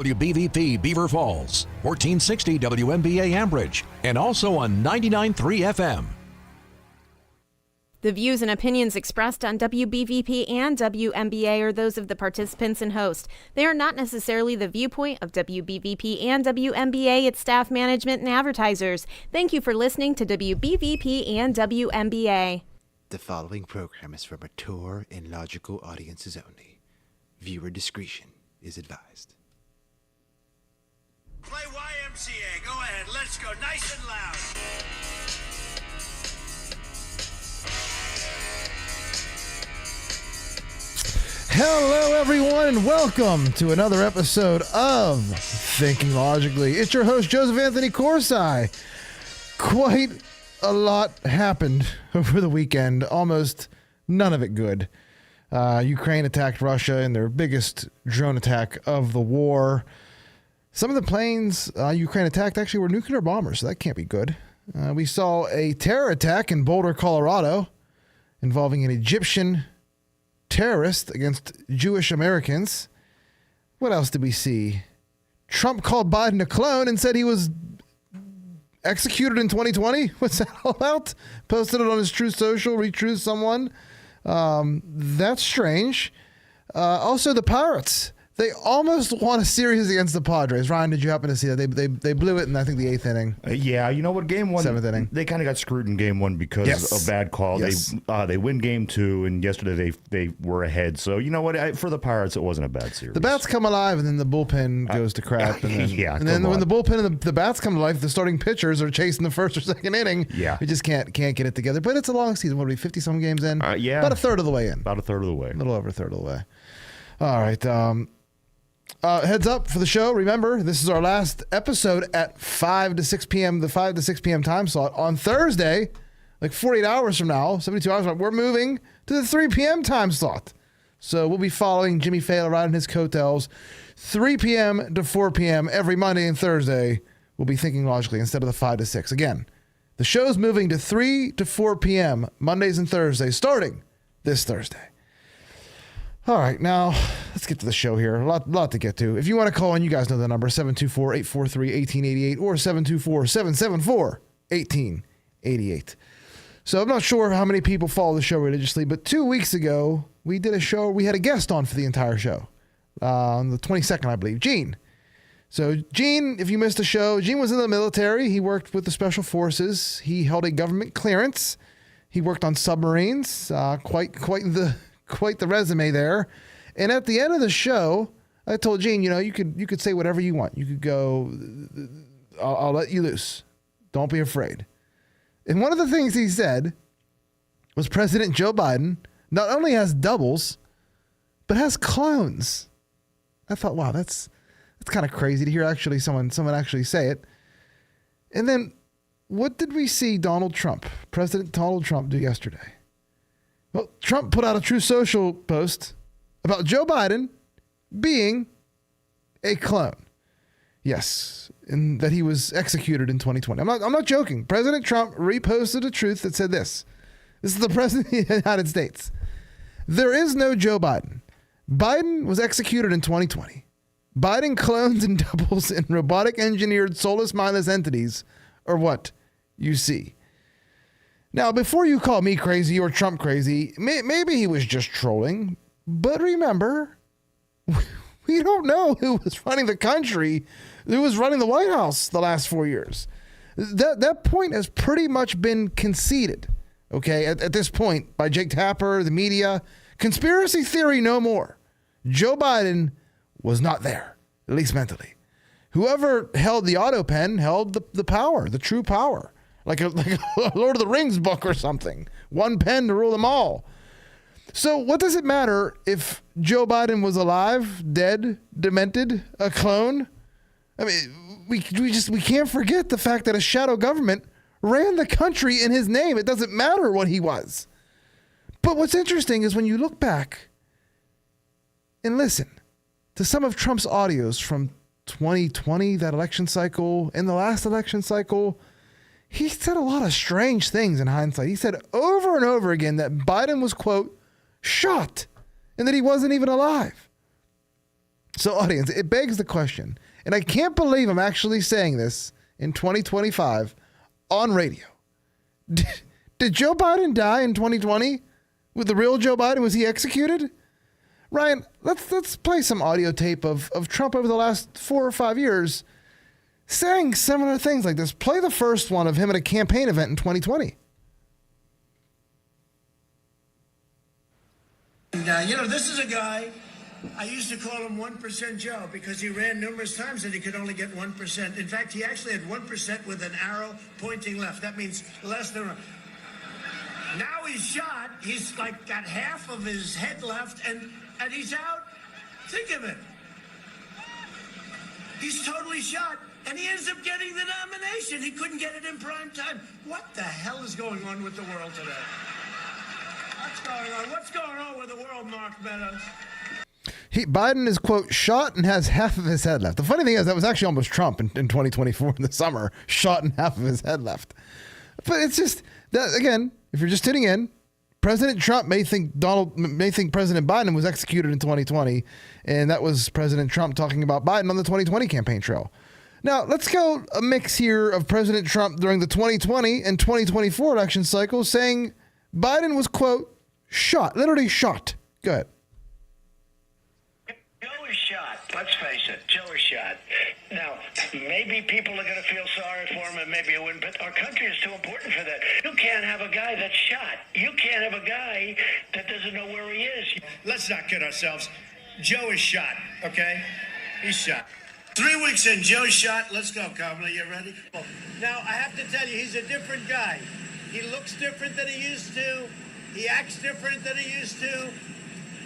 WBVP Beaver Falls, 1460 WMBA Ambridge, and also on 99.3 FM. The views and opinions expressed on WBVP and WMBA are those of the participants and host. They are not necessarily the viewpoint of WBVP and WMBA, its staff, management, and advertisers. Thank you for listening to WBVP and WMBA. The following program is for mature and logical audiences only. Viewer discretion is advised. Play YMCA. Go ahead. Let's go. Nice and loud. Hello, everyone, and welcome to another episode of Thinking Logically. It's your host, Joseph Anthony Corsai. Quite a lot happened over the weekend. Almost none of it good. Ukraine attacked Russia in their biggest drone attack of the war. Some of the planes Ukraine attacked actually were nuclear bombers, so that can't be good. We saw a terror attack in Boulder, Colorado, involving an Egyptian terrorist against Jewish Americans. What else did we see? Trump called Biden a clone and said he was executed in 2020. What's that all about? Posted it on his Truth Social, retruth someone. That's strange. Also, the Pirates. They almost won a series against the Padres. Ryan, did you happen to see that? They blew it in, I think, the 8th inning. Yeah, you know what? Game one, 7th inning. They kind of got screwed in game one because of bad call. Yes. They win game two, and yesterday they were ahead. So you know what? For the Pirates, it wasn't a bad series. The bats come alive, and then the bullpen goes to crap. And then, yeah, and then when the bullpen and the bats come to life, the starting pitchers are chasing the first or second inning. Yeah, we just can't get it together. But it's a long season. What are we, 50-some games in? Yeah, about a third of the way in. About a third of the way. A little over a third of the way. All right. Heads up for the show. Remember, this is our last episode at 5 to 6 p.m., the 5 to 6 p.m. time slot. On Thursday, like 48 hours from now, 72 hours from now, we're moving to the 3 p.m. time slot. So we'll be following Jimmy Fallon riding his coattails 3 p.m. to 4 p.m. every Monday and Thursday. We'll be thinking logically instead of the 5 to 6. Again, the show's moving to 3 to 4 p.m. Mondays and Thursdays, starting this Thursday. All right, now let's get to the show here. A lot to get to. If you want to call in, you guys know the number, 724-843-1888 or 724-774-1888. So I'm not sure how many people follow the show religiously, but 2 weeks ago, we did a show. We had a guest on for the entire show on the 22nd, I believe, Gene. So Gene, if you missed the show, Gene was in the military. He worked with the Special Forces. He held a government clearance. He worked on submarines, quite the resume there. And at the end of the show, I told Gene, you could say whatever you want. You could go, I'll let you loose. Don't be afraid. And one of the things he said was President Joe Biden not only has doubles, but has clones. I thought, wow, that's kind of crazy to hear actually someone actually say it. And then what did we see President Donald Trump do yesterday? Well, Trump put out a Truth Social post about Joe Biden being a clone. Yes, and that he was executed in 2020. I'm not joking. President Trump reposted a truth that said this. This is the President of the United States. There is no Joe Biden. Biden was executed in 2020. Biden clones and doubles and robotic engineered soulless mindless entities are what you see. Now, before you call me crazy or Trump crazy, maybe he was just trolling. But remember, we don't know who was running the country, who was running the White House the last 4 years. That point has pretty much been conceded, okay, at this point by Jake Tapper, the media. Conspiracy theory no more. Joe Biden was not there, at least mentally. Whoever held the auto pen held the power, the true power. Like a Lord of the Rings book or something. One pen to rule them all. So what does it matter if Joe Biden was alive, dead, demented, a clone? I mean, we can't forget the fact that a shadow government ran the country in his name. It doesn't matter what he was. But what's interesting is when you look back and listen to some of Trump's audios from 2020, that election cycle, in the last election cycle, he said a lot of strange things in hindsight. He said over and over again that Biden was, quote, shot, and that he wasn't even alive. So, audience, it begs the question, and I can't believe I'm actually saying this in 2025 on radio. Did Joe Biden die in 2020? With the real Joe Biden, was he executed? Ryan, let's play some audio tape of Trump over the last 4 or 5 years saying similar things like this. Play the first one of him at a campaign event in 2020. And, this is a guy, I used to call him 1% Joe because he ran numerous times and he could only get 1%. In fact, he actually had 1% with an arrow pointing left. That means less than... Now he's shot. He's like got half of his head left and he's out. Think of it. He's totally shot and he ends up getting the nomination. He couldn't get it in prime time. What the hell is going on with the world today? What's going on? What's going on with the world, Mark Meadows? Biden is, quote, shot and has half of his head left. The funny thing is that was actually almost Trump in 2024 in the summer, shot and half of his head left. But it's just, that again, if you're just tuning in, President Trump may think President Biden was executed in 2020, and that was President Trump talking about Biden on the 2020 campaign trail. Now, let's go a mix here of President Trump during the 2020 and 2024 election cycles saying Biden was, quote, shot, literally shot. Go ahead. Joe is shot. Let's face it, Joe is shot. Now, maybe people are going to feel sorry for him and maybe it wouldn't, but our country is too important for that. You can't have a guy that's shot. You can't have a guy that doesn't know where he is. Let's not kid ourselves. Joe is shot, okay? He's shot. 3 weeks in, Joe's shot. Let's go, Kamala. You ready? Now, I have to tell you, he's a different guy. He looks different than he used to. He acts different than he used to.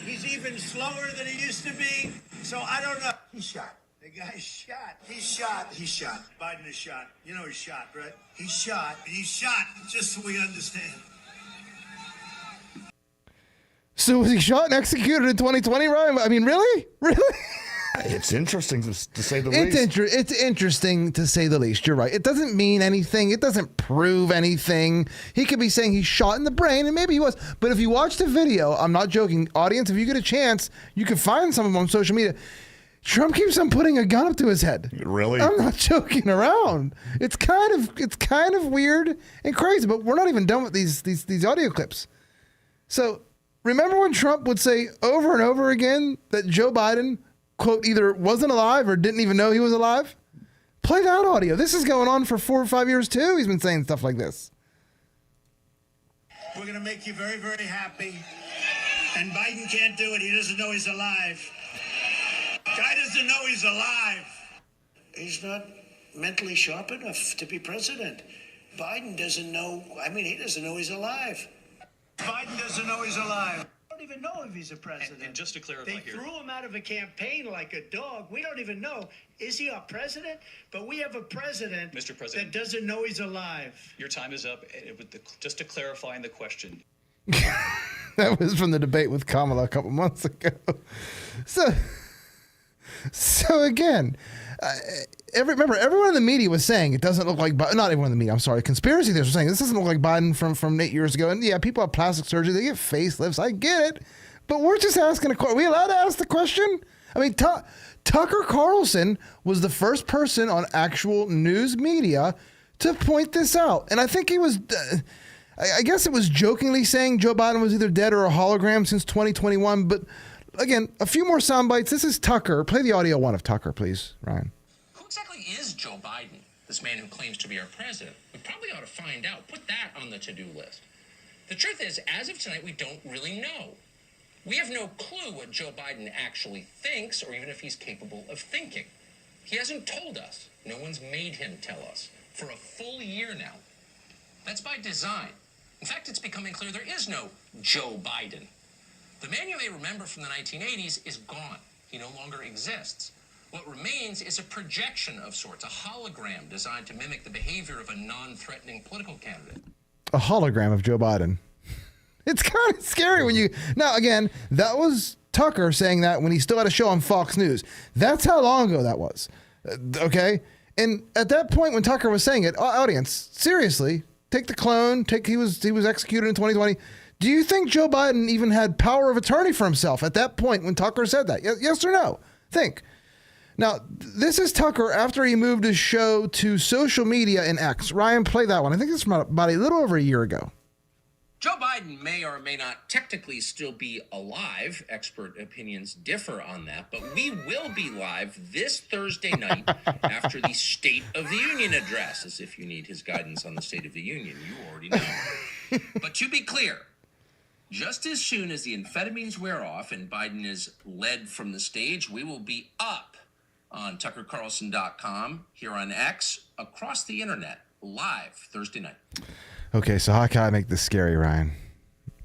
He's even slower than he used to be. So I don't know. He's shot. The guy's shot. He's shot. He's shot. Biden is shot. You know he's shot, right? He's shot. He's shot, just so we understand. So was he shot and executed in 2020, Ryan? I mean, really? Really? It's interesting to say the least. It's interesting to say the least. You're right. It doesn't mean anything. It doesn't prove anything. He could be saying he's shot in the brain, and maybe he was. But if you watch the video, I'm not joking, audience, if you get a chance, you can find some of them on social media. Trump keeps on putting a gun up to his head. Really? I'm not joking around. It's kind of weird and crazy, but we're not even done with these audio clips. So remember when Trump would say over and over again that Joe Biden, quote, either wasn't alive or didn't even know he was alive? Play that audio. This is going on for 4 or 5 years too. He's been saying stuff like this. We're going to make you very, very happy. And Biden can't do it. He doesn't know he's alive. Guy doesn't know he's alive. He's not mentally sharp enough to be president. Biden doesn't know. I mean, he doesn't know he's alive. Biden doesn't know he's alive. We don't even know if he's a president. And just to clarify they here, threw him out of a campaign like a dog. We don't even know. Is he our president? But we have a president, Mr. President, that doesn't know he's alive. your time is up. Just to clarify in the question. That was from the debate with Kamala a couple months ago. So again, remember, everyone in the media was saying it doesn't look like Biden. Not everyone in the media, I'm sorry. Conspiracy theorists were saying this doesn't look like Biden from 8 years ago. And yeah, people have plastic surgery. They get facelifts. I get it. But we're just asking a question. Are we allowed to ask the question? I mean, Tucker Carlson was the first person on actual news media to point this out. And I think he was, I guess it was jokingly saying Joe Biden was either dead or a hologram since 2021. But again, a few more sound bites. This is Tucker. Play the audio one of Tucker, please, Ryan. Who exactly is Joe Biden, this man who claims to be our president? We probably ought to find out. Put that on the to-do list. The truth is, as of tonight, we don't really know. We have no clue what Joe Biden actually thinks, or even if he's capable of thinking. He hasn't told us. No one's made him tell us for a full year now. That's by design. In fact, it's becoming clear there is no Joe Biden. The man you may remember from the 1980s is gone. He no longer exists. What remains is a projection of sorts, a hologram designed to mimic the behavior of a non-threatening political candidate. A hologram of Joe Biden. It's kind of scary when you... Now, again, that was Tucker saying that when he still had a show on Fox News. That's how long ago that was. Okay? And at that point when Tucker was saying it, audience, seriously, take the clone, he was executed in 2020. Do you think Joe Biden even had power of attorney for himself at that point when Tucker said that? Yes or no? Think. Now, this is Tucker after he moved his show to social media and X. Ryan, play that one. I think it's from about a little over a year ago. Joe Biden may or may not technically still be alive. Expert opinions differ on that, but we will be live this Thursday night after the State of the Union address, as if you need his guidance on the State of the Union. You already know. But to be clear, just as soon as the amphetamines wear off and Biden is led from the stage, we will be up on TuckerCarlson.com, here on X, across the internet, live Thursday night. Okay, so how can I make this scary, Ryan?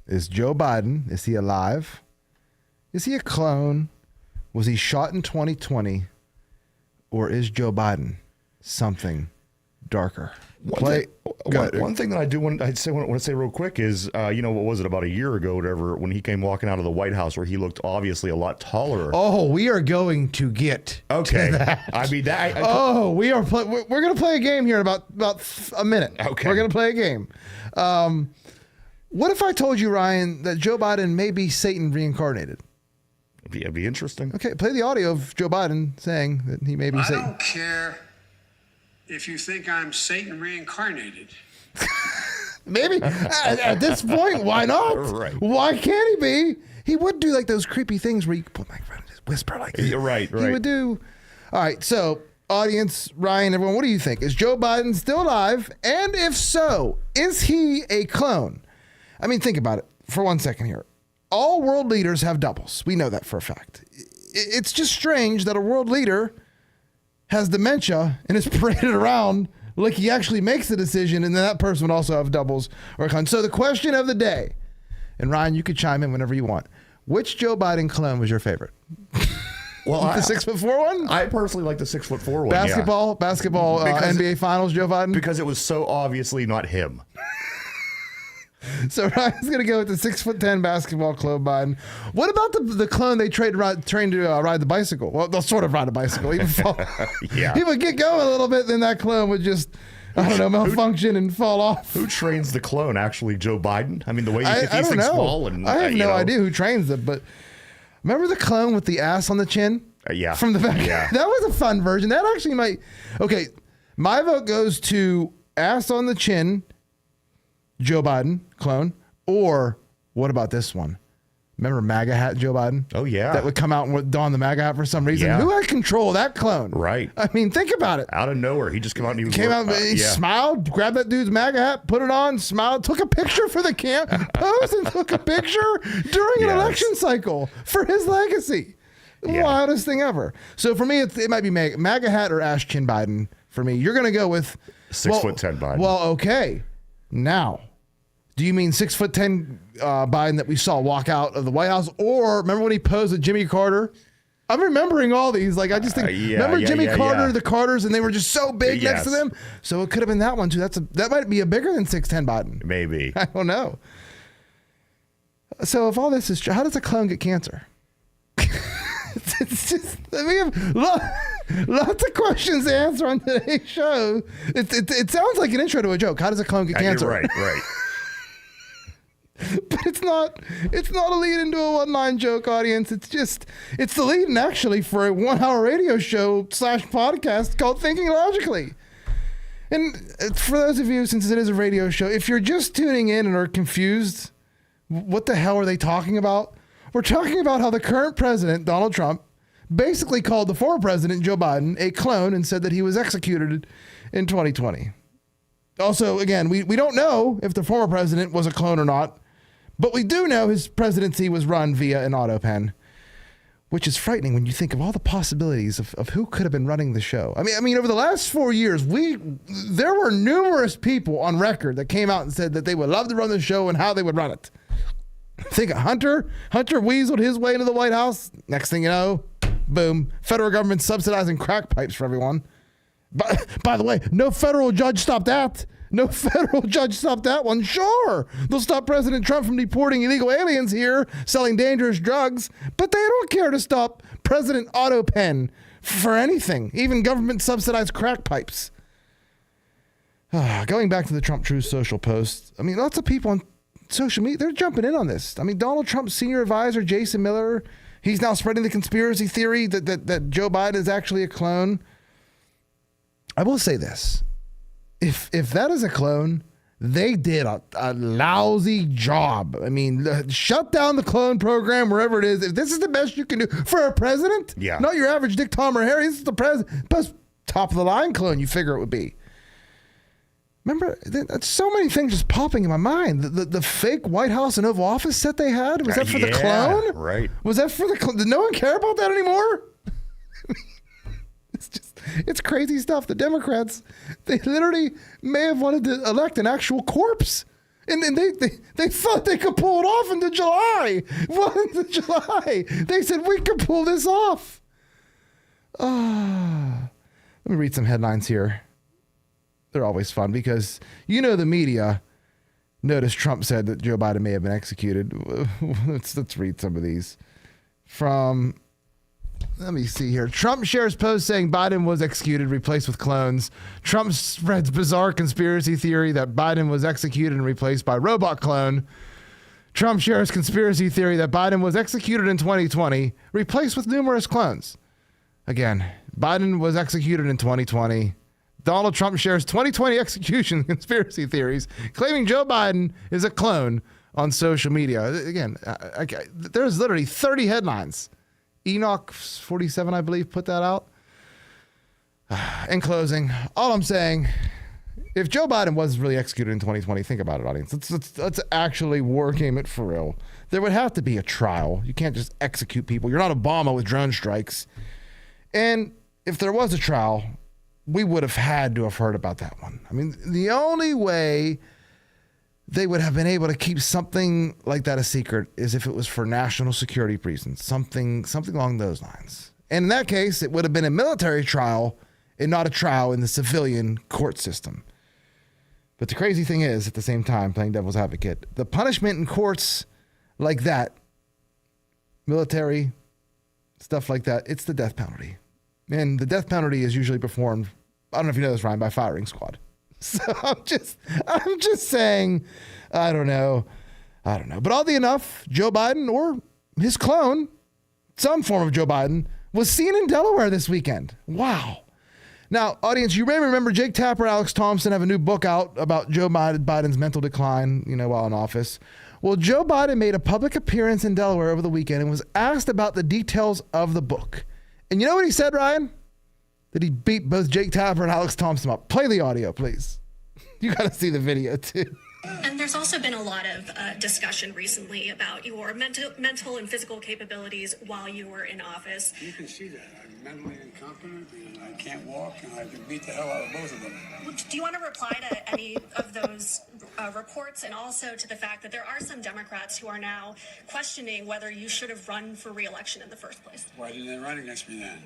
Is Joe Biden, is he alive? Is he a clone? Was he shot in 2020? Or is Joe Biden something darker? One thing that I do want to say real quick is, what was it, about a year ago, whatever, when he came walking out of the White House, where he looked obviously a lot taller. Oh, we are going to get to that. I mean, that. We are. We're going to play a game here in about a minute. Okay. We're going to play a game. What if I told you, Ryan, that Joe Biden may be Satan reincarnated? It'd be interesting. Okay, play the audio of Joe Biden saying that he may be Satan. I don't care if you think I'm Satan reincarnated. Maybe at this point, why not? Right. Why can't he be? He would do like those creepy things where you put my friend and just whisper like this. Right. He would do. All right, so audience, Ryan, everyone, what do you think? Is Joe Biden still alive? And if so, is he a clone? I mean, think about it for 1 second here. All world leaders have doubles. We know that for a fact. It's just strange that a world leader has dementia and is paraded around like he actually makes the decision, and then that person would also have doubles or clones. So the question of the day, and Ryan, you could chime in whenever you want. Which Joe Biden clone was your favorite? Well, the 6'4" one? I personally like the 6'4" one. Basketball, NBA Finals, Joe Biden? Because it was so obviously not him. So Ryan's going to go with the 6'10" basketball clone Biden. What about the clone they trained to ride the bicycle? Well, they'll sort of ride a bicycle. He would fall. Yeah. He would get going a little bit, then that clone would just, malfunction and fall off. Who trains the clone? Actually, Joe Biden? I mean, the way you get I these don't things know. small. And, I have no idea who trains them, but remember the clone with the ass on the chin? Yeah. From the back? Yeah. That was a fun version. That actually might... Okay, my vote goes to ass on the chin, Joe Biden, clone, or what about this one? Remember MAGA hat Joe Biden? Oh, yeah. That would come out and don the MAGA hat for some reason. Yeah. Who had control of that clone? Right. I mean, think about it. Out of nowhere, he just came out and He smiled, grabbed that dude's MAGA hat, put it on, smiled, took a picture for the posed and took a picture during an election cycle for his legacy. Yeah. Wildest thing ever. So for me, it might be MAGA hat or ash chin Biden. For me, you're going to go with 6'10" Biden. Well, okay. Now, do you mean 6'10" Biden that we saw walk out of the White House, or remember when he posed with Jimmy Carter? I'm remembering all these. Like I just think, remember Jimmy Carter, the Carters, and they were just so big next to them. So it could have been that one too. That might be a bigger than 6'10" Biden. Maybe. I don't know. So if all this is true, how does a clone get cancer? It's just, we have lots of questions to answer on today's show. It sounds like an intro to a joke. How does a clone get cancer? Right. But it's not a lead into a one-line joke, audience. It's the lead in actually for a 1-hour radio show / podcast called Thinking Logically. And for those of you, since it is a radio show, if you're just tuning in and are confused, what the hell are they talking about? We're talking about how the current president, Donald Trump, basically called the former president, Joe Biden, a clone and said that he was executed in 2020. Also, again, we don't know if the former president was a clone or not, but we do know his presidency was run via an auto pen, which is frightening when you think of all the possibilities of who could have been running the show. I mean, over the last 4 years, there were numerous people on record that came out and said that they would love to run the show and how they would run it. Think of Hunter. Hunter weaseled his way into the White House. Next thing you know, boom, federal government subsidizing crack pipes for everyone. By the way, no federal judge stopped that. No federal judge stopped that one. Sure, they'll stop President Trump from deporting illegal aliens here, selling dangerous drugs, but they don't care to stop President Auto Pen for anything, even government subsidized crack pipes. Going back to the Trump Truth Social post, I mean, lots of people on social media, they're jumping in on this. I mean, Donald Trump's senior advisor, Jason Miller, He's now spreading the conspiracy theory that Joe Biden is actually a clone. I will say this. If that is a clone, they did a lousy job. I mean, shut down the clone program wherever it is. If this is the best you can do for a president, not your average Dick, Tom, or Harry, this is the president. Plus, top of the line clone you figure it would be. Remember, so many things just popping in my mind. The fake White House and Oval Office set they had, was that for the clone? Right. Was that for the clone? Did no one care about that anymore? It's crazy stuff. The Democrats, they literally may have wanted to elect an actual corpse. And they thought they could pull it off into July. Well, into July. They said, we could pull this off. Let me read some headlines here. They're always fun because, the media. Notice Trump said that Joe Biden may have been executed. Let's read some of these. Let me see here. Trump shares post saying Biden was executed, replaced with clones. Trump spreads bizarre conspiracy theory that Biden was executed and replaced by robot clone. Trump shares conspiracy theory that Biden was executed in 2020, replaced with numerous clones. Again, Biden was executed in 2020. Donald Trump shares 2020 execution conspiracy theories, claiming Joe Biden is a clone on social media. Again, there's literally 30 headlines. Enoch 47, I believe, put that out. In closing, all I'm saying, if Joe Biden was really executed in 2020, think about it, audience. Let's actually war game it for real. There would have to be a trial. You can't just execute people. You're not Obama with drone strikes. And if there was a trial, we would have had to have heard about that one. I mean, the only way they would have been able to keep something like that a secret is if it was for national security reasons, something along those lines. And in that case, it would have been a military trial and not a trial in the civilian court system. But the crazy thing is, at the same time, playing devil's advocate, the punishment in courts like that, military, stuff like that, it's the death penalty. And the death penalty is usually performed, I don't know if you know this, Ryan, by firing squad. So I'm just saying, I don't know. But oddly enough, Joe Biden or his clone, some form of Joe Biden, was seen in Delaware this weekend. Wow. Now, audience, you may remember Jake Tapper and Alex Thompson have a new book out about Joe Biden's mental decline, while in office. Well, Joe Biden made a public appearance in Delaware over the weekend and was asked about the details of the book. And you know what he said, Ryan? That he beat both Jake Tapper and Alex Thompson up. Play the audio, please. You got to see the video, too. And there's also been a lot of discussion recently about your mental and physical capabilities while you were in office. You can see that. I'm mentally incompetent, and I can't walk, and I can beat the hell out of both of them. Do you want to reply to any of those reports, and also to the fact that there are some Democrats who are now questioning whether you should have run for re-election in the first place? Why didn't they run against me then?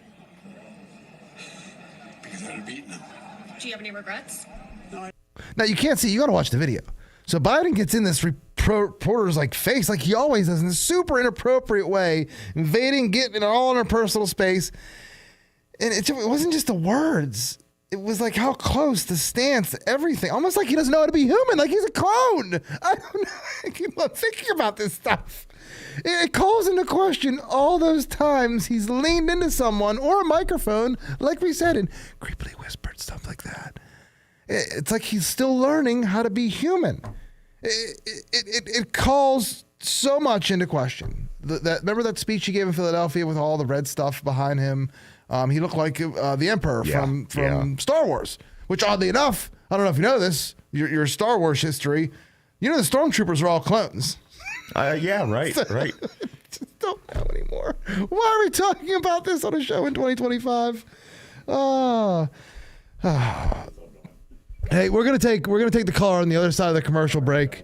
Because I'd have beaten them. Do you have any regrets? Now, you can't see. You got to watch the video. So Biden gets in this reporter's face, like he always does, in a super inappropriate way, invading, getting it all in her personal space. And it wasn't just the words. It was like how close, the stance, everything. Almost like he doesn't know how to be human, like he's a clone. I don't know. I keep on thinking about this stuff. It calls into question all those times he's leaned into someone or a microphone, like we said, and creepily whispered stuff like that. It's like he's still learning how to be human. It calls so much into question. Remember that speech he gave in Philadelphia with all the red stuff behind him? He looked like the Emperor from Star Wars, which oddly enough, I don't know if you know this, your Star Wars history, the stormtroopers are all clones. Yeah, right. Just don't know anymore. Why are we talking about this on a show in 2025? Hey, we're gonna take the caller on the other side of the commercial break.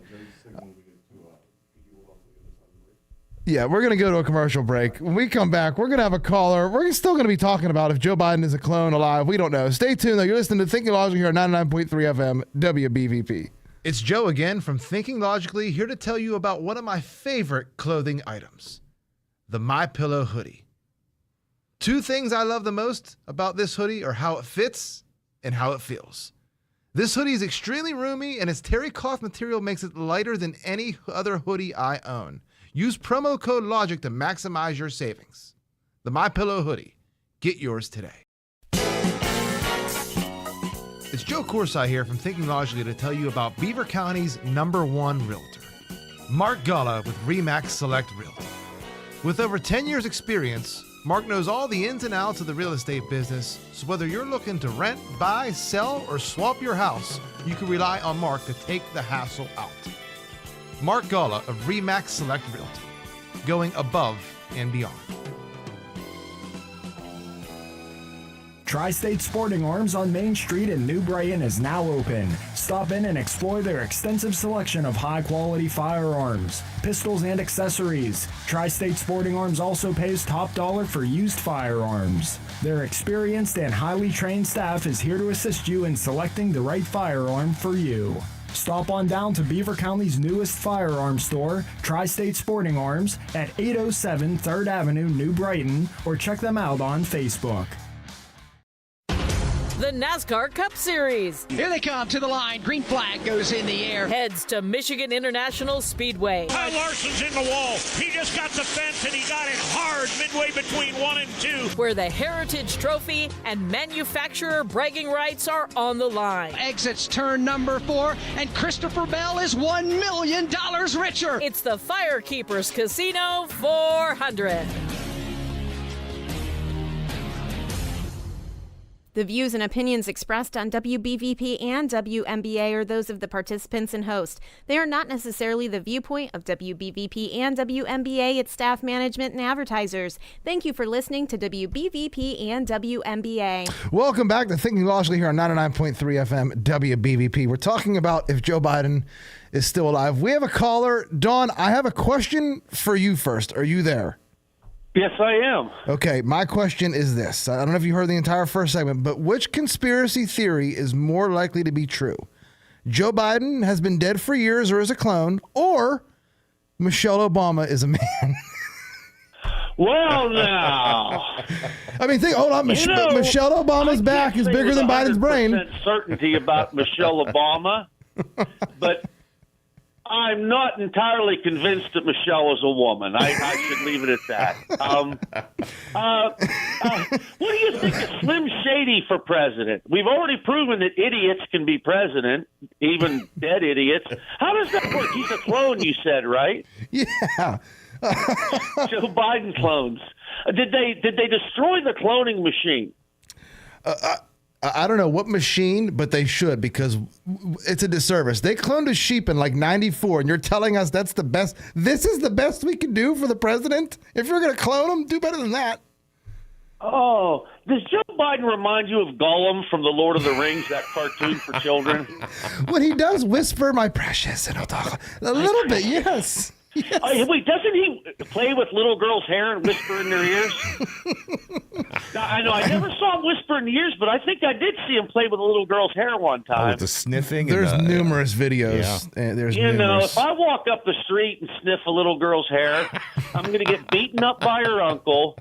Yeah, we're going to go to a commercial break. When we come back, we're going to have a caller. We're still going to be talking about if Joe Biden is a clone alive. We don't know. Stay tuned, though. You're listening to Thinking Logically here on 99.3 FM WBVP. It's Joe again from Thinking Logically, here to tell you about one of my favorite clothing items, the MyPillow hoodie. Two things I love the most about this hoodie are how it fits and how it feels. This hoodie is extremely roomy, and its terry cloth material makes it lighter than any other hoodie I own. Use promo code LOGIC to maximize your savings. The MyPillow hoodie. Get yours today. It's Joe Corsi here from Thinking Logically to tell you about Beaver County's #1 realtor, Mark Galla with RE/MAX Select Realty. With over 10 years experience, Mark knows all the ins and outs of the real estate business, so whether you're looking to rent, buy, sell, or swap your house, you can rely on Mark to take the hassle out. Mark Galla of RE/MAX Select Realty, going above and beyond. Tri-State Sporting Arms on Main Street in New Brighton is now open. Stop in and explore their extensive selection of high-quality firearms, pistols, and accessories. Tri-State Sporting Arms also pays top dollar for used firearms. Their experienced and highly trained staff is here to assist you in selecting the right firearm for you. Stop on down to Beaver County's newest firearms store, Tri-State Sporting Arms, at 807 3rd Avenue, New Brighton, or check them out on Facebook. The NASCAR Cup Series. Here they come to the line. Green flag goes in the air. Heads to Michigan International Speedway. Kyle Larson's in the wall. He just got the fence and he got it hard midway between 1 and 2. Where the Heritage Trophy and manufacturer bragging rights are on the line. Exits turn number 4, and Christopher Bell is $1 million richer. It's the Firekeepers Casino 400. The views and opinions expressed on WBVP and WMBA are those of the participants and host. They are not necessarily the viewpoint of WBVP and WMBA, its staff, management, and advertisers. Thank you for listening to WBVP and WMBA. Welcome back to Thinking Logically here on 99.3 FM WBVP. We're talking about if Joe Biden is still alive. We have a caller. Dawn, I have a question for you first. Are you there? Yes, I am. Okay, my question is this. I don't know if you heard the entire first segment, but which conspiracy theory is more likely to be true? Joe Biden has been dead for years or is a clone, or Michelle Obama is a man? Well, now. I mean, hold on. Michelle Obama's back is bigger than Biden's brain. Certainty about Michelle Obama, but I'm not entirely convinced that Michelle is a woman. I should leave it at that. What do you think of Slim Shady for president? We've already proven that idiots can be president, even dead idiots. How does that work? He's a clone, you said, right? Yeah. Joe Biden clones. Did they destroy the cloning machine? I don't know what machine, but they should, because it's a disservice. They cloned a sheep in like 94, and you're telling us that's the best. This is the best we can do for the president? If you're going to clone him, do better than that. Oh, does Joe Biden remind you of Gollum from The Lord of the Rings, that cartoon for children? When he does whisper, my precious, and he'll talk a little bit, yes. Yes. Wait, doesn't he play with little girls' hair and whisper in their ears? I know I never saw him whisper in the ears, but I think I did see him play with a little girl's hair one time. With the sniffing. There's numerous videos. Yeah. Know, if I walk up the street and sniff a little girl's hair, I'm going to get beaten up by her uncle,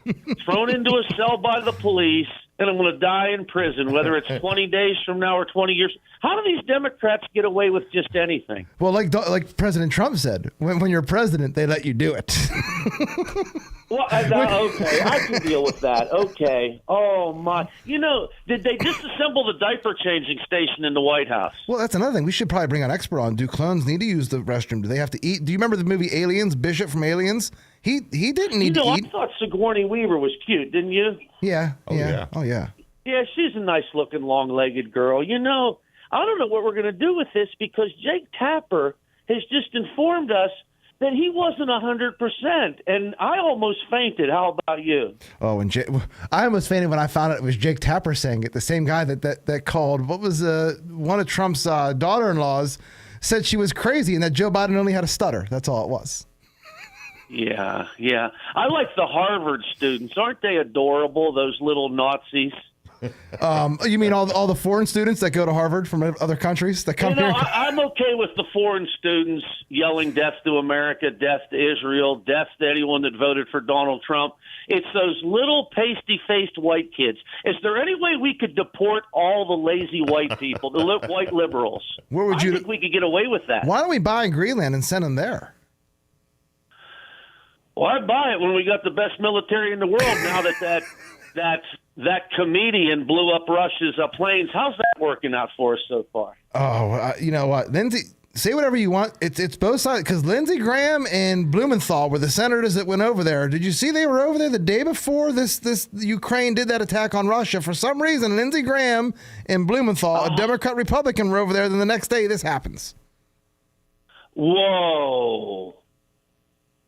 thrown into a cell by the police, and I'm going to die in prison, whether it's 20 days from now or 20 years. How do these Democrats get away with just anything? Well, like President Trump said, when you're president, they let you do it. Well, okay, I can deal with that. Okay. Oh, my. Did they disassemble the diaper changing station in the White House? Well, that's another thing. We should probably bring an expert on. Do clones need to use the restroom? Do they have to eat? Do you remember the movie Aliens, Bishop from Aliens? He didn't need to eat. I thought Sigourney Weaver was cute, didn't you? Yeah. Oh, yeah. Yeah, she's a nice-looking, long-legged girl. I don't know what we're going to do with this, because Jake Tapper has just informed us that he wasn't 100%, and I almost fainted. How about you? Oh, and I almost fainted when I found out it was Jake Tapper saying it. The same guy that called, what was one of Trump's daughter-in-laws, said she was crazy and that Joe Biden only had a stutter. That's all it was. Yeah. I like the Harvard students. Aren't they adorable, those little Nazis? You mean all the foreign students that go to Harvard from other countries that come here? I'm okay with the foreign students yelling death to America, death to Israel, death to anyone that voted for Donald Trump. It's those little pasty-faced white kids. Is there any way we could deport all the lazy white people, the white liberals? Where would I think we could get away with that. Why don't we buy Greenland and send them there? Well, I buy it when we got the best military in the world. Now that comedian blew up Russia's planes. How's that working out for us so far? Oh, you know what, Lindsey? Say whatever you want. It's both sides, because Lindsey Graham and Blumenthal were the senators that went over there. Did you see they were over there the day before this Ukraine did that attack on Russia? For some reason, Lindsey Graham and Blumenthal, a Democrat Republican, were over there. Then the next day, this happens. Whoa.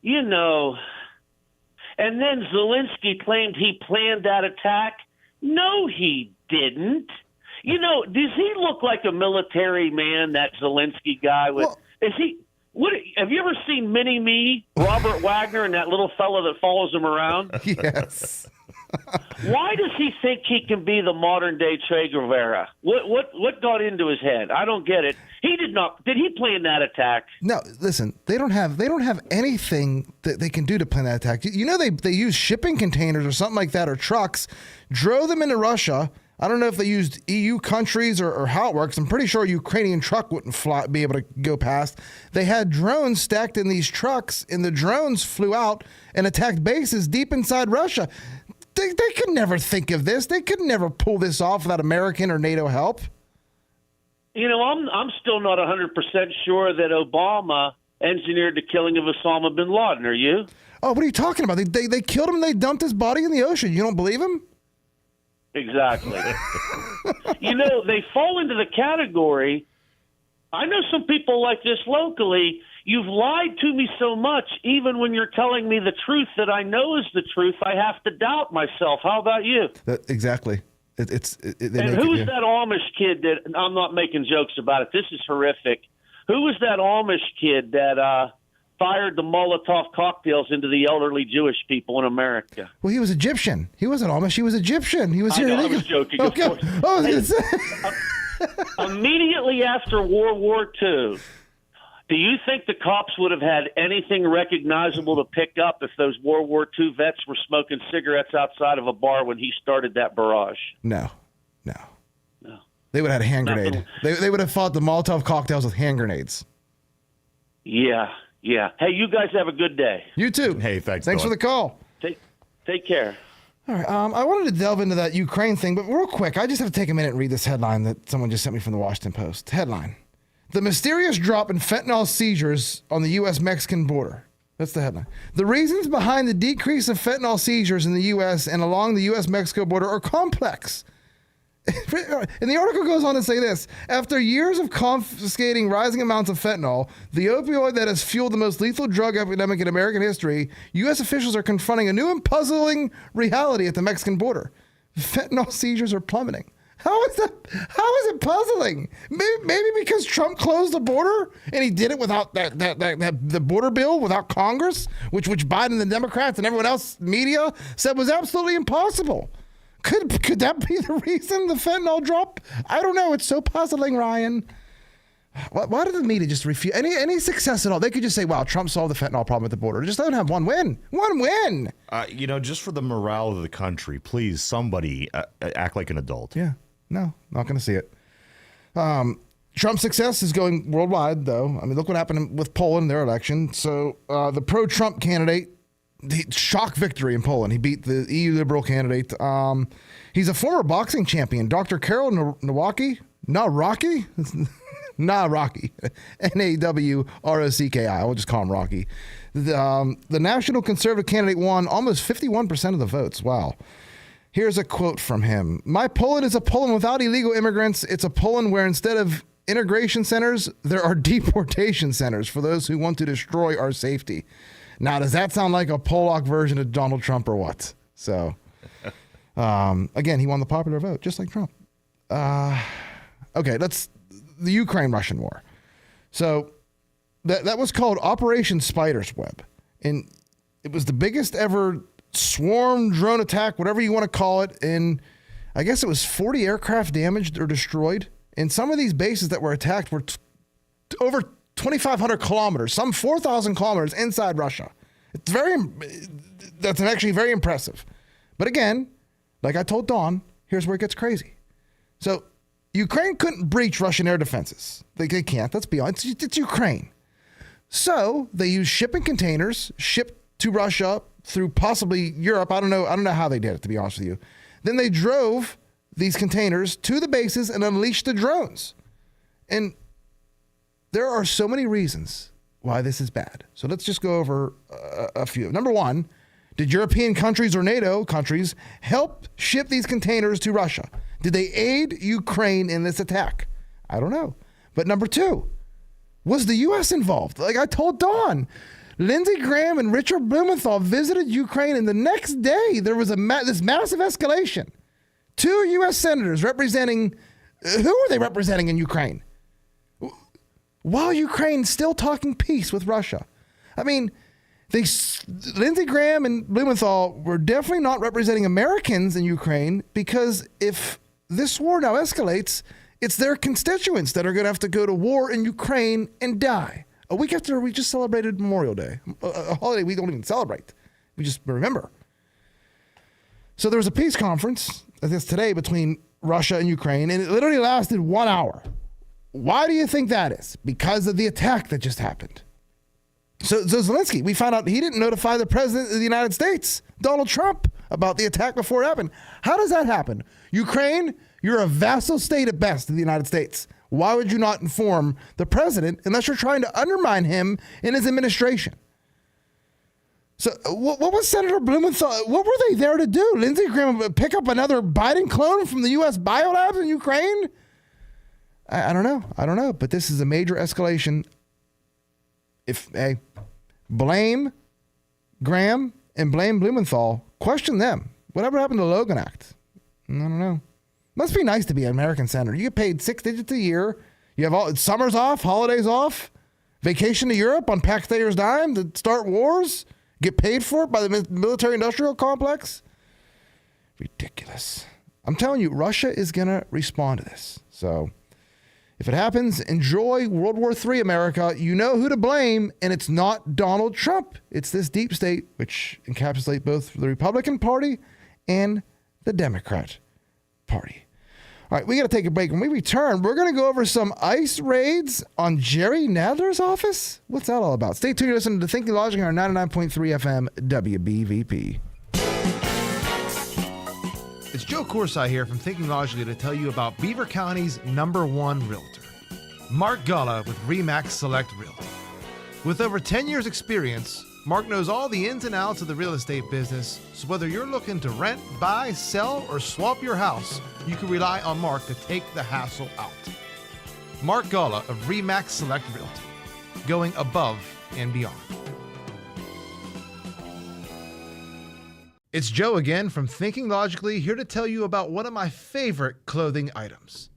You know, and then Zelensky claimed he planned that attack. No, he didn't. You know, does he look like a military man, that Zelensky guy? Have you ever seen Mini-Me, Robert Wagner, and that little fellow that follows him around? Yes. Why does he think he can be the modern-day Che Guevara? What got into his head? I don't get it. He did not. Did he plan that attack? No, listen. They don't have anything that they can do to plan that attack. You know, they use shipping containers or something like that, or trucks, drove them into Russia. I don't know if they used EU countries or how it works. I'm pretty sure a Ukrainian truck wouldn't be able to go past. They had drones stacked in these trucks, and the drones flew out and attacked bases deep inside Russia. They could never think of this. They could never pull this off without American or NATO help. You know, I'm still not 100% sure that Obama engineered the killing of Osama bin Laden. Are you? Oh, what are you talking about? They killed him and they dumped his body in the ocean. You don't believe him? Exactly. You know, they fall into the category. I know some people like this locally. You've lied to me so much, even when you're telling me the truth that I know is the truth, I have to doubt myself. How about you? Exactly. And who's that Amish kid that, I'm not making jokes about it, this is horrific. Who was that Amish kid that fired the Molotov cocktails into the elderly Jewish people in America? Well, he was Egyptian. He wasn't Amish. He was Egyptian. He was here. I was joking, of course. Oh, I was going to say. Immediately after World War II, do you think the cops would have had anything recognizable to pick up if those World War II vets were smoking cigarettes outside of a bar when he started that barrage? No. They would have had a hand grenade. They would have fought the Molotov cocktails with hand grenades. Yeah. Hey, you guys have a good day. You too. Hey, thanks for the call. Take care. All right. I wanted to delve into that Ukraine thing, but real quick, I just have to take a minute and read this headline that someone just sent me from the Washington Post. Headline: The mysterious drop in fentanyl seizures on the U.S.-Mexican border. That's the headline. The reasons behind the decrease of fentanyl seizures in the U.S. and along the U.S.-Mexico border are complex. And the article goes on to say this: after years of confiscating rising amounts of fentanyl, the opioid that has fueled the most lethal drug epidemic in American history, U.S. officials are confronting a new and puzzling reality at the Mexican border. Fentanyl seizures are plummeting. How is it puzzling? Maybe because Trump closed the border and he did it without the border bill, without Congress, which Biden, the Democrats, and everyone else, media, said was absolutely impossible. Could that be the reason the fentanyl drop? I don't know. It's so puzzling, Ryan. Why did the media just refuse any success at all? They could just say, wow, Trump solved the fentanyl problem at the border. Just let them have one win. One win. Just for the morale of the country, please, somebody act like an adult. Yeah. No, not going to see it. Trump's success is going worldwide, though. I mean, look what happened with Poland, their election. So the pro-Trump candidate, the shock victory in Poland. He beat the EU Liberal candidate. He's a former boxing champion, Dr. Karol Nawrocki. Nawrocki? Nawrocki. I will just call him Rocky. The National Conservative candidate won almost 51% of the votes. Wow. Here's a quote from him. My Poland is a Poland without illegal immigrants. It's a Poland where instead of integration centers, there are deportation centers for those who want to destroy our safety. Now, does that sound like a Polak version of Donald Trump or what? So, again, he won the popular vote, just like Trump. Okay, the Ukraine-Russian war. So that was called Operation Spider's Web. And it was the biggest ever swarm drone attack, whatever you want to call it. And I guess it was 40 aircraft damaged or destroyed. And some of these bases that were attacked were over 2,500 kilometers, some 4,000 kilometers inside Russia. That's actually very impressive. But again, like I told Dawn, here's where it gets crazy. So Ukraine couldn't breach Russian air defenses. They can't. Let's be honest. It's Ukraine. So they used shipping containers, shipped to Russia through possibly Europe. I don't know how they did it, to be honest with you. Then they drove these containers to the bases and unleashed the drones. And there are so many reasons why this is bad. So let's just go over a few. Number one, did European countries or NATO countries help ship these containers to Russia? Did they aid Ukraine in this attack? I don't know. But number two, was the U.S. involved? Like I told Dawn, Lindsey Graham and Richard Blumenthal visited Ukraine, and the next day there was this massive escalation. 2 U.S. senators representing, who are they representing in Ukraine? While Ukraine's still talking peace with Russia. I mean, Lindsey Graham and Blumenthal were definitely not representing Americans in Ukraine, because if this war now escalates, it's their constituents that are going to have to go to war in Ukraine and die. A week after we just celebrated Memorial Day, a holiday we don't even celebrate. We just remember. So there was a peace conference, I guess today, between Russia and Ukraine, and it literally lasted 1 hour. Why do you think that is? Because of the attack that just happened. So Zelensky, we found out he didn't notify the president of the United States, Donald Trump, about the attack before it happened. How does that happen? Ukraine, you're a vassal state at best of the United States. Why would you not inform the president unless you're trying to undermine him in his administration? So what was Senator Blumenthal? What were they there to do? Lindsey Graham pick up another Biden clone from the U.S. biolabs in Ukraine? I don't know. But this is a major escalation. Blame Graham and blame Blumenthal. Question them. Whatever happened to the Logan Act? I don't know. Must be nice to be an American senator. You get paid 6 digits a year. You have all summers off, holidays off, vacation to Europe on taxpayers' dime to start wars. Get paid for it by the military-industrial complex. Ridiculous. I'm telling you, Russia is going to respond to this. So if it happens, enjoy World War III, America. You know who to blame, and it's not Donald Trump. It's this deep state, which encapsulates both the Republican Party and the Democrat Party. All right, we got to take a break. When we return, we're going to go over some ICE raids on Jerry Nadler's office. What's that all about? Stay tuned to listen to Thinking Logically on 99.3 FM WBVP. It's Joe Corsi here from Thinking Logically to tell you about Beaver County's #1 realtor, Mark Galla with RE/MAX Select Realty. With over 10 years experience, Mark knows all the ins and outs of the real estate business, so whether you're looking to rent, buy, sell, or swap your house, you can rely on Mark to take the hassle out. Mark Galla of RE/MAX Select Realty, going above and beyond. It's Joe again from Thinking Logically, here to tell you about one of my favorite clothing items,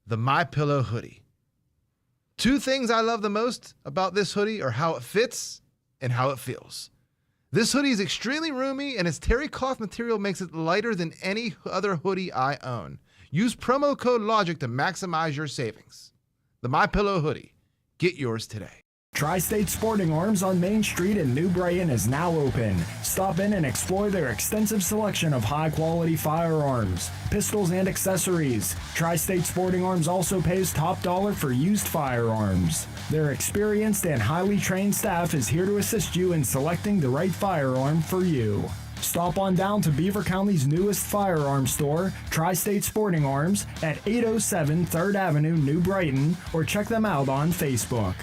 the MyPillow hoodie. 2 things I love the most about this hoodie are how it fits and how it feels. This hoodie is extremely roomy, and its terry cloth material makes it lighter than any other hoodie I own. Use promo code LOGIC to maximize your savings. The MyPillow hoodie. Get yours today. Tri-State Sporting Arms on Main Street in New Brighton is now open. Stop in and explore their extensive selection of high-quality firearms, pistols, and accessories. Tri-State Sporting Arms also pays top dollar for used firearms. Their experienced and highly trained staff is here to assist you in selecting the right firearm for you. Stop on down to Beaver County's newest firearm store, Tri-State Sporting Arms, at 807 3rd Avenue, New Brighton, or check them out on Facebook.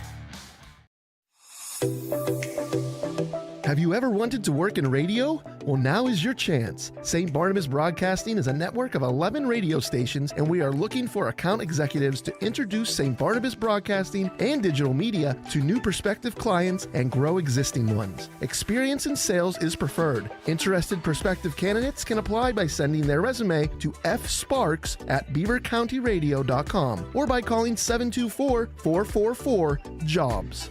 Have you ever wanted to work in radio? Well, now is your chance. St. Barnabas Broadcasting is a network of 11 radio stations, and we are looking for account executives to introduce St. Barnabas Broadcasting and digital media to new prospective clients and grow existing ones. Experience in sales is preferred. Interested prospective candidates can apply by sending their resume to fsparks@beavercountyradio.com or by calling 724-444-JOBS.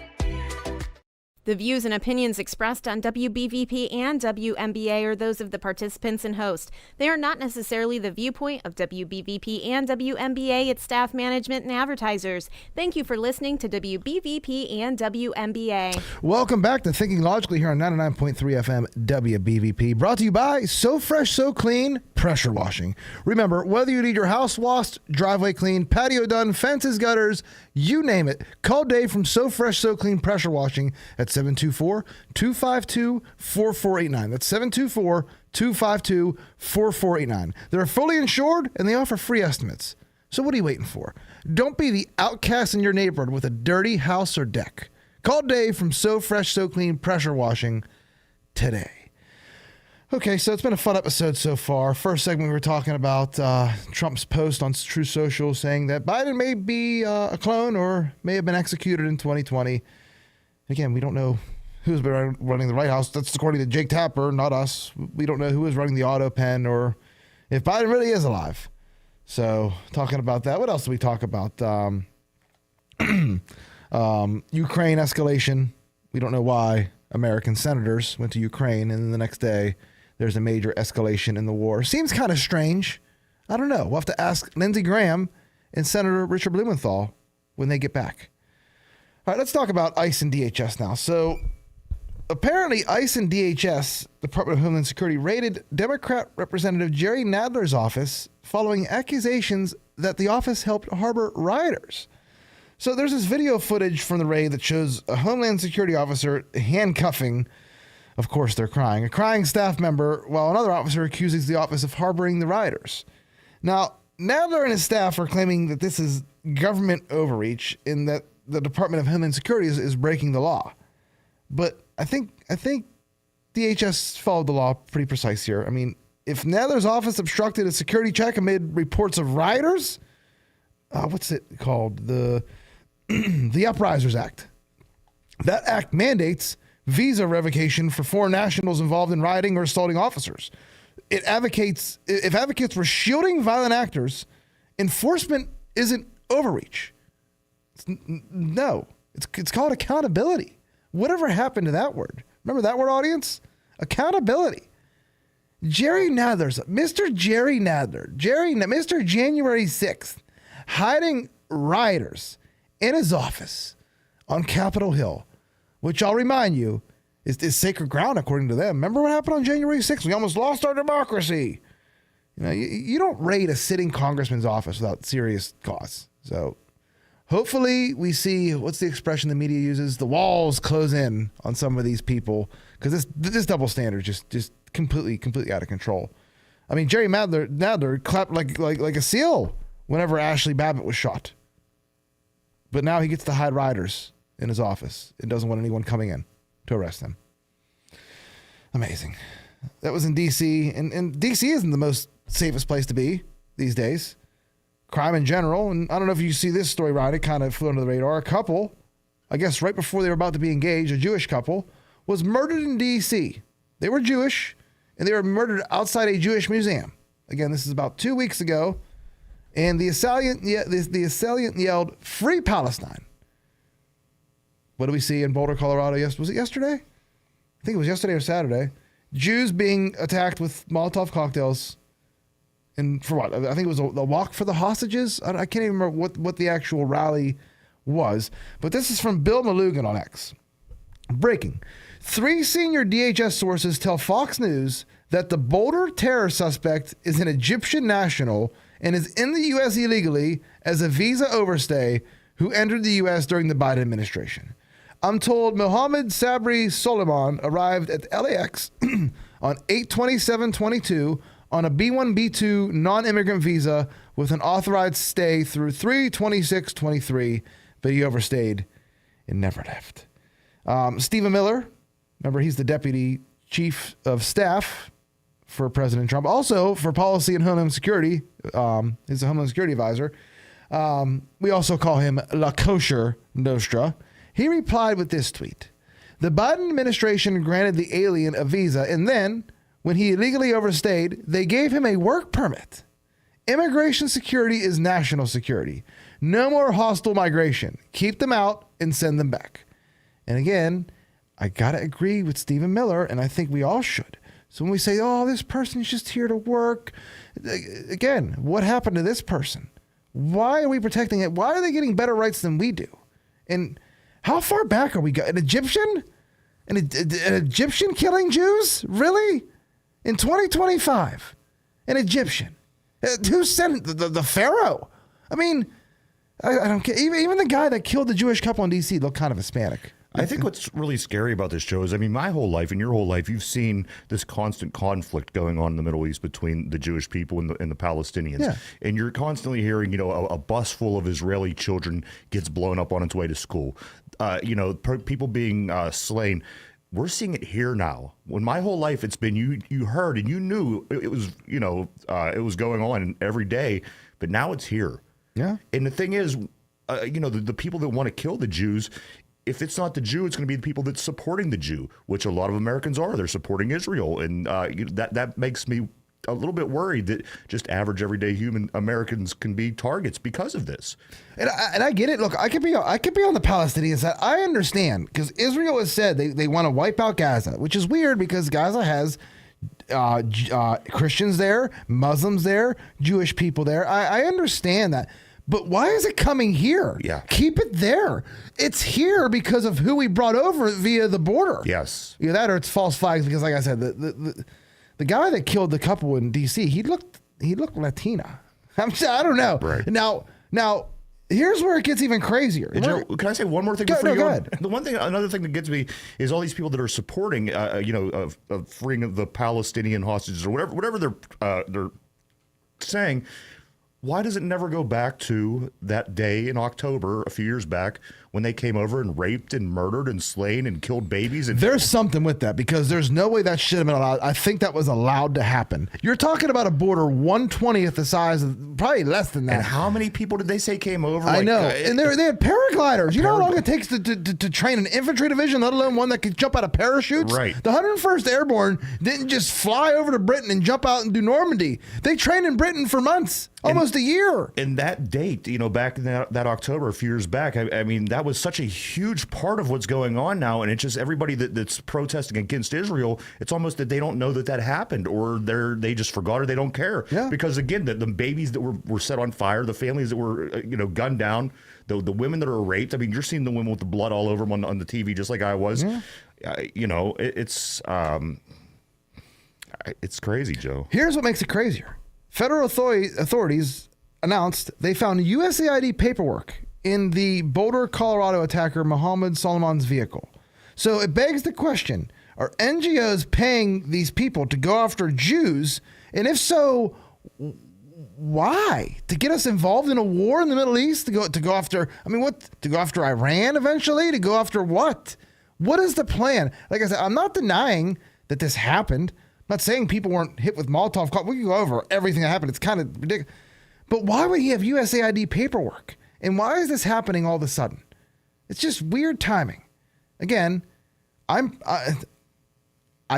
The views and opinions expressed on WBVP and WMBA are those of the participants and host. They are not necessarily the viewpoint of WBVP and WMBA, its staff, management, and advertisers. Thank you for listening to WBVP and WMBA. Welcome back to Thinking Logically here on 99.3 FM WBVP. Brought to you by So Fresh, So Clean Pressure Washing. Remember, whether you need your house washed, driveway cleaned, patio done, fences, gutters, you name it, call Dave from So Fresh, So Clean Pressure Washing at That's 724-252-4489. That's 724-252-4489. They're fully insured, and they offer free estimates. So what are you waiting for? Don't be the outcast in your neighborhood with a dirty house or deck. Call Dave from So Fresh, So Clean Pressure Washing today. Okay, so it's been a fun episode so far. First segment, we were talking about Trump's post on Truth Social saying that Biden may be a clone or may have been executed in 2020. Again, we don't know who's been running the White House. That's according to Jake Tapper, not us. We don't know who is running the auto pen or if Biden really is alive. So talking about that, what else did we talk about? Ukraine escalation. We don't know why American senators went to Ukraine, and then the next day there's a major escalation in the war. Seems kind of strange. I don't know. We'll have to ask Lindsey Graham and Senator Richard Blumenthal when they get back. All right, let's talk about ICE and DHS now. So apparently ICE and DHS, Department of Homeland Security, raided Democrat Representative Jerry Nadler's office following accusations that the office helped harbor rioters. So there's this video footage from the raid that shows a Homeland Security officer handcuffing, of course they're crying, a crying staff member, while another officer accuses the office of harboring the rioters. Now, Nadler and his staff are claiming that this is government overreach and that the Department of Homeland Security is breaking the law. But I think DHS followed the law pretty precise here. I mean, if Nadler's office obstructed a security check amid reports of rioters, what's it called? The Uprisers Act. That act mandates visa revocation for foreign nationals involved in rioting or assaulting officers. If advocates were shielding violent actors, enforcement isn't overreach. It's called accountability. Whatever happened to that word? Remember that word, audience? Accountability. Mr. Jerry Nadler, Mr. January 6th, hiding rioters in his office on Capitol Hill, which I'll remind you is sacred ground according to them. Remember what happened on January 6th? We almost lost our democracy. You know, you don't raid a sitting congressman's office without serious cause. So hopefully we see, what's the expression the media uses? The walls close in on some of these people, because this double standard is just completely out of control. I mean, Jerry Nadler clapped like a seal whenever Ashley Babbitt was shot. But now he gets to hide rioters in his office and doesn't want anyone coming in to arrest him. Amazing. That was in D.C. And D.C. isn't the most safest place to be these days. Crime in general. And I don't know if you see this story, Ryan. It kind of flew under the radar. A couple, I guess right before they were about to be engaged, a Jewish couple, was murdered in D.C. They were Jewish, and they were murdered outside a Jewish museum. Again, this is about 2 weeks ago. And the assailant yelled, "Free Palestine." What do we see in Boulder, Colorado? Was it yesterday? I think it was yesterday or Saturday. Jews being attacked with Molotov cocktails. And for what? I think it was a walk for the hostages. I can't even remember what the actual rally was. But this is from Bill Malugin on X. Breaking. 3 senior DHS sources tell Fox News that the Boulder terror suspect is an Egyptian national and is in the U.S. illegally as a visa overstay who entered the U.S. during the Biden administration. I'm told Mohammed Sabri Soliman arrived at LAX on 8/27/22 on a B1-B2 non-immigrant visa with an authorized stay through 3/26/23, but he overstayed and never left. Stephen Miller, remember he's the deputy chief of staff for President Trump, also for policy and Homeland Security. He's a Homeland Security advisor. We also call him La Kosher Nostra. He replied with this tweet: "The Biden administration granted the alien a visa, and then, when he illegally overstayed, they gave him a work permit. Immigration security is national security. No more hostile migration. Keep them out and send them back." And again, I got to agree with Stephen Miller, and I think we all should. So when we say, oh, this person is just here to work, again, what happened to this person? Why are we protecting it? Why are they getting better rights than we do? And how far back are we going? An Egyptian? An Egyptian killing Jews? Really? In 2025? An Egyptian? Who sent the Pharaoh? I mean, I don't care. Even the guy that killed the Jewish couple in D.C. looked kind of Hispanic. I think what's really scary about this show is, I mean, my whole life and your whole life, you've seen this constant conflict going on in the Middle East between the Jewish people and the Palestinians. Yeah. And you're constantly hearing, a bus full of Israeli children gets blown up on its way to school. People being slain. We're seeing it here now. When my whole life it's been you heard and you knew it was it was going on every day, but now it's here. Yeah. And the thing is, the people that want to kill the Jews, if it's not the Jew, it's going to be the people that's supporting the Jew, which a lot of Americans are. They're supporting Israel, and that makes me a little bit worried that just average everyday human Americans can be targets because of this. And I get it. Look, I could be on the Palestinian side. I understand, because Israel has said they want to wipe out Gaza, which is weird because Gaza has Christians there, Muslims there, Jewish people there. I understand that. But why is it coming here? Yeah. Keep it there. It's here because of who we brought over via the border. Yes. Either that or it's false flags because, like I said, the guy that killed the couple in D.C., he looked Latina. I don't know. Right. Now, here's where it gets even crazier. Joe, can I say one more thing before you go go? ahead. Another thing that gets me is all these people that are supporting, of freeing of the Palestinian hostages or whatever they're saying. Why does it never go back to that day in October a few years back when they came over and raped and murdered and slain and killed babies? And there's something with that, because there's no way that should have been allowed. I think that was allowed to happen. You're talking about a border 1/20th the size of, probably less than that. And how many people did they say came over? I know. And they had paragliders. You know how long it takes to train an infantry division, let alone one that could jump out of parachutes? Right. The 101st Airborne didn't just fly over to Britain and jump out and do Normandy. They trained in Britain for months. Almost a year. And that date, back in that October, a few years back, I mean, that was such a huge part of what's going on now. And it's just everybody that's protesting against Israel, it's almost that they don't know that happened, or they just forgot, or they don't care. Yeah. Because, again, the babies that were set on fire, the families that were, gunned down, the women that are raped. I mean, you're seeing the women with the blood all over them on the TV, just like I was. Yeah. It's crazy, Joe. Here's what makes it crazier. Federal authorities announced they found USAID paperwork in the Boulder, Colorado attacker Mohammed Solomon's vehicle. So it begs the question, are NGOs paying these people to go after Jews? And if so, why? To get us involved in a war in the Middle East? To go after, to go after Iran eventually? To go after what? What is the plan? Like I said, I'm not denying that this happened. I'm not saying people weren't hit with Molotov cocktails. We can go over everything that happened. It's kind of ridiculous. But why would he have USAID paperwork? And why is this happening all of a sudden? It's just weird timing. Again, I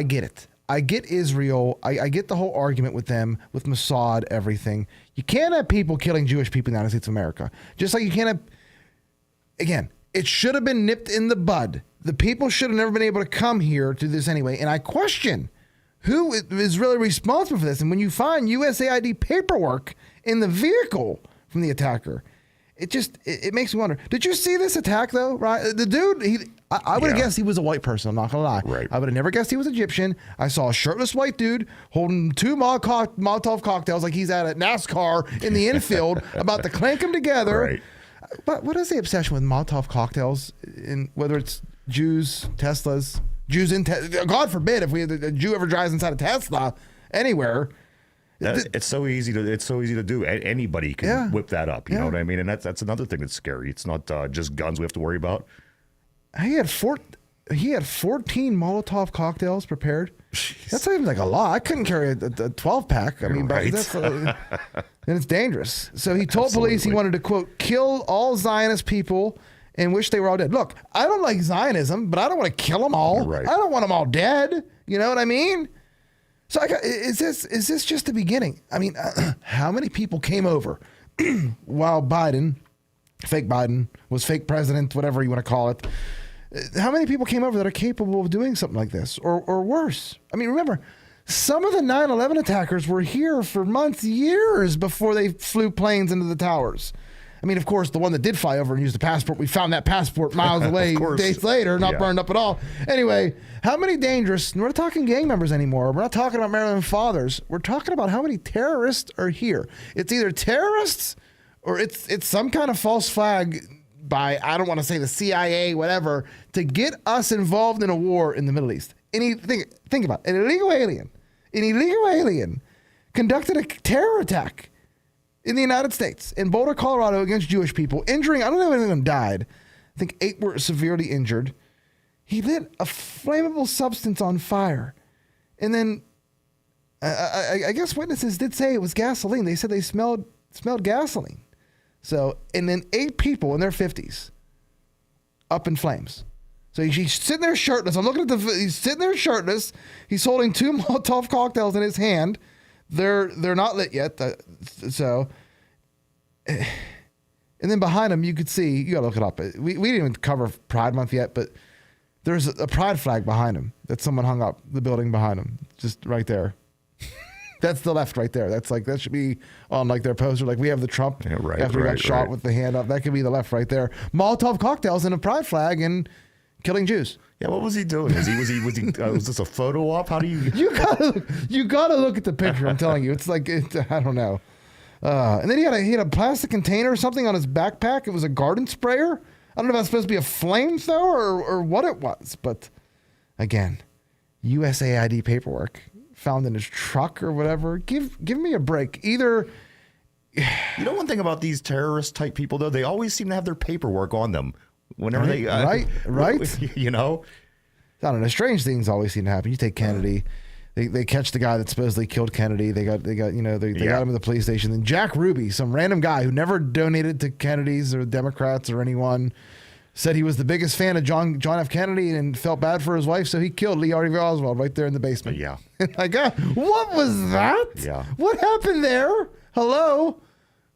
get it. I get Israel. I get the whole argument with them, with Mossad, everything. You can't have people killing Jewish people in the United States of America. Just like you can't have... Again, it should have been nipped in the bud. The people should have never been able to come here to this anyway. And I question... who is really responsible for this? And when you find USAID paperwork in the vehicle from the attacker, it makes me wonder. Did you see this attack though? Right, the dude. I would have guessed he was a white person. I'm not gonna lie. Right. I would have never guessed he was Egyptian. I saw a shirtless white dude holding two Molotov cocktails like he's at a NASCAR in the infield, about to clank them together. Right. But what is the obsession with Molotov cocktails? In whether it's Jews, Teslas. Jews in God forbid if a Jew ever drives inside a Tesla anywhere. It's so easy to do. Anybody can whip that up. You know what I mean? And that's another thing that's scary. It's not just guns we have to worry about. He had 14 Molotov cocktails prepared. Jeez. That's not even like a lot. I couldn't carry a 12-pack. I mean, right. And it's dangerous. So he told police he wanted to, quote, kill all Zionist people and wish they were all dead. Look, I don't like Zionism, but I don't want to kill them all. Right. I don't want them all dead. You know what I mean? So is this just the beginning? I mean, how many people came over while fake Biden, was fake president, whatever you want to call it? How many people came over that are capable of doing something like this or worse? I mean, remember, some of the 9/11 attackers were here for months, years before they flew planes into the towers. I mean, of course, the one that did fly over and use the passport, we found that passport miles away days later, not burned up at all. Anyway, how many dangerous, we're not talking gang members anymore. We're not talking about Maryland fathers. We're talking about how many terrorists are here. It's either terrorists or it's some kind of false flag by, I don't want to say the CIA, whatever, to get us involved in a war in the Middle East. Think about it. An illegal alien conducted a terror attack in the United States, in Boulder, Colorado, against Jewish people, injuring, I don't know if any of them died. I think 8 were severely injured. He lit a flammable substance on fire. And then I guess witnesses did say it was gasoline. They said they smelled gasoline. So, and then 8 people in their 50s up in flames. So he's sitting there shirtless. I'm looking at he's sitting there shirtless. He's holding 2 Molotov cocktails in his hand. They're not lit yet. So, and then behind him, you could see, you gotta look it up. We didn't even cover Pride Month yet, but there's a pride flag behind him that someone hung up, the building behind him, just right there. That's the left right there. That's that should be on their poster. Like we have the Trump after he got shot with the hand up. That could be the left right there. Molotov cocktails and a pride flag and killing Jews. Yeah, what was he doing? Was this a photo op? How do you? You gotta look at the picture. I'm telling you, it's I don't know. And then he had a plastic container or something on his backpack. It was a garden sprayer. I don't know if that's supposed to be a flamethrower or what it was, but again, USAID paperwork found in his truck or whatever. Give me a break. Either. You know one thing about these terrorist type people though, they always seem to have their paperwork on them whenever they right. You know, I don't know. Strange things always seem to happen. You take Kennedy. They catch the guy that supposedly killed Kennedy. They got got him in the police station. Then Jack Ruby, some random guy who never donated to Kennedys or Democrats or anyone, said he was the biggest fan of John F. Kennedy and felt bad for his wife, so he killed Lee Harvey Oswald right there in the basement. Yeah. What was that? Yeah. What happened there? Hello?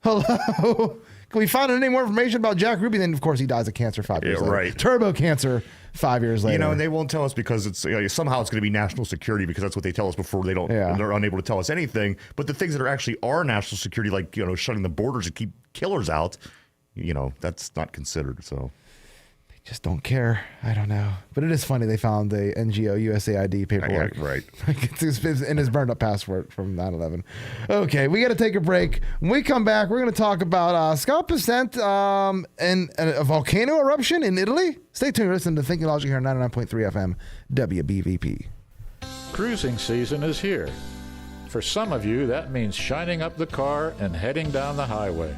Can we find any more information about Jack Ruby? Then, of course, he dies of cancer 5 years later. Right. Turbo cancer 5 years later. And they won't tell us because it's somehow it's going to be national security because that's what they tell us before they don't. Yeah. They're unable to tell us anything. But the things that are national security, like shutting the borders to keep killers out, that's not considered. So. Just don't care. I don't know. But it is funny they found the NGO USAID paperwork. Right. It's in his burned up passport from 9/11. Okay, we got to take a break. When we come back, we're going to talk about Scott Bessent and a volcano eruption in Italy. Stay tuned. Listen to Thinking Logic here on 99.3 FM WBVP. Cruising season is here. For some of you, that means shining up the car and heading down the highway.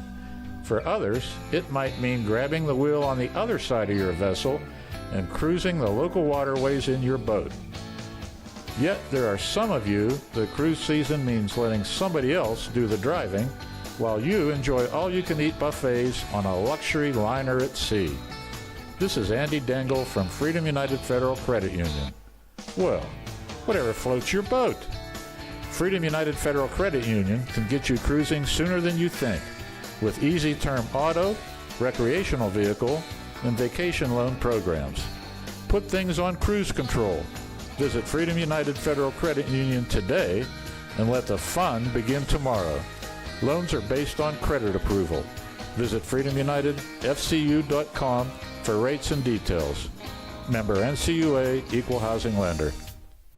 For others, it might mean grabbing the wheel on the other side of your vessel and cruising the local waterways in your boat. Yet there are some of you the cruise season means letting somebody else do the driving while you enjoy all-you-can-eat buffets on a luxury liner at sea. This is Andy Dengel from Freedom United Federal Credit Union. Well, whatever floats your boat. Freedom United Federal Credit Union can get you cruising sooner than you think, with easy term auto, recreational vehicle, and vacation loan programs. Put things on cruise control. Visit Freedom United Federal Credit Union today and let the fun begin tomorrow. Loans are based on credit approval. Visit freedomunitedfcu.com for rates and details. Member NCUA, Equal Housing Lender.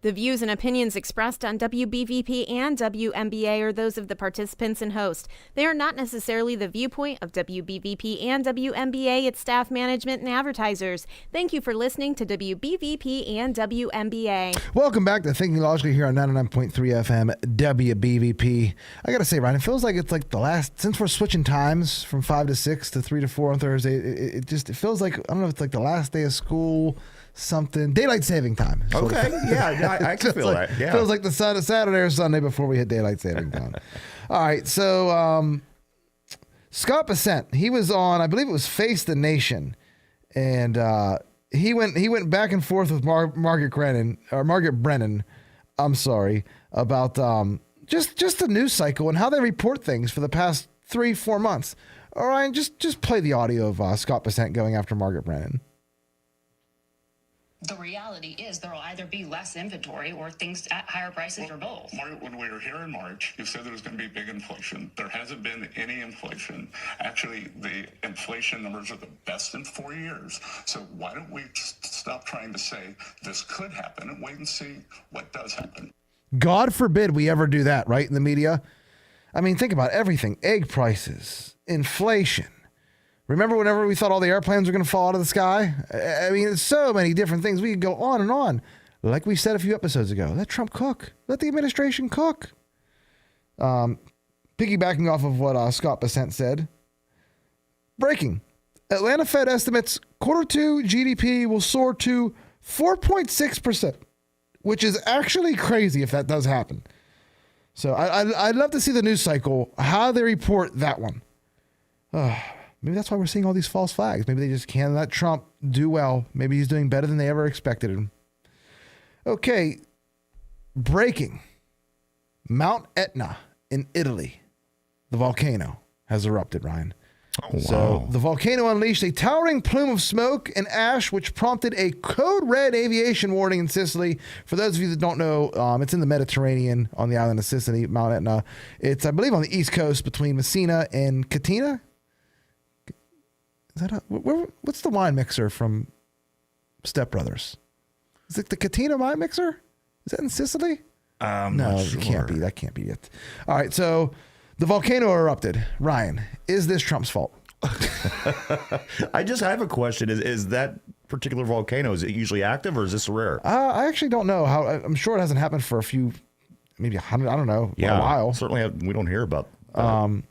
The views and opinions expressed on WBVP and WMBA are those of the participants and host. They are not necessarily the viewpoint of WBVP and WMBA, its staff, management, and advertisers. Thank you for listening to WBVP and WMBA. Welcome back to Thinking Logically here on 99.3 FM WBVP. I got to say, Ryan, it feels like it's like the last, since we're switching times from 5 to 6 to 3 to 4 on Thursday, it feels like, I don't know if it's like the last day of school, something. Daylight saving time. Okay. Yeah, I can feel like, that. Yeah. Feels like the Saturday or Sunday before we hit daylight saving time. All right. So Scott Bessent, he was on, I believe it was Face the Nation, and he went back and forth with Margaret Brennan. I'm sorry, about just the news cycle and how they report things for the past 3-4 months. All right, just play the audio of Scott Bessent going after Margaret Brennan. The reality is there will either be less inventory or things at higher prices or both. When we were here in March, you said there was going to be big inflation. There hasn't been any inflation. Actually, the inflation numbers are the best in 4 years. So why don't we just stop trying to say this could happen and wait and see what does happen? God forbid we ever do that, right, in the media? I mean, think about everything. Egg prices, inflation, Remember whenever we thought all the airplanes were going to fall out of the sky? I mean, it's so many different things. We could go on and on. Like we said a few episodes ago, let Trump cook. Let the administration cook. Piggybacking off of what Scott Bessent said. Breaking. Atlanta Fed estimates Q2 GDP will soar to 4.6%, which is actually crazy if that does happen. So I'd love to see the news cycle, how they report that one. Maybe that's why we're seeing all these false flags. Maybe they just can't let Trump do well. Maybe he's doing better than they ever expected him. Okay, breaking. Mount Etna in Italy. The volcano has erupted, Ryan. Oh, wow. So the volcano unleashed a towering plume of smoke and ash, which prompted a code red aviation warning in Sicily. For those of you that don't know, it's in the Mediterranean on the island of Sicily, Mount Etna. It's, I believe, on the east coast between Messina and Catania. Is that what's the wine mixer from Step Brothers? Is it the Catania wine mixer? Is that in Sicily? No, sure. It can't be. That can't be it. All right, so the volcano erupted. Ryan, is this Trump's fault? I have a question. Is that particular volcano, is it usually active or is this rare? I actually don't know. I'm sure it hasn't happened for a few, maybe 100, I don't know, a while. Certainly we don't hear about that.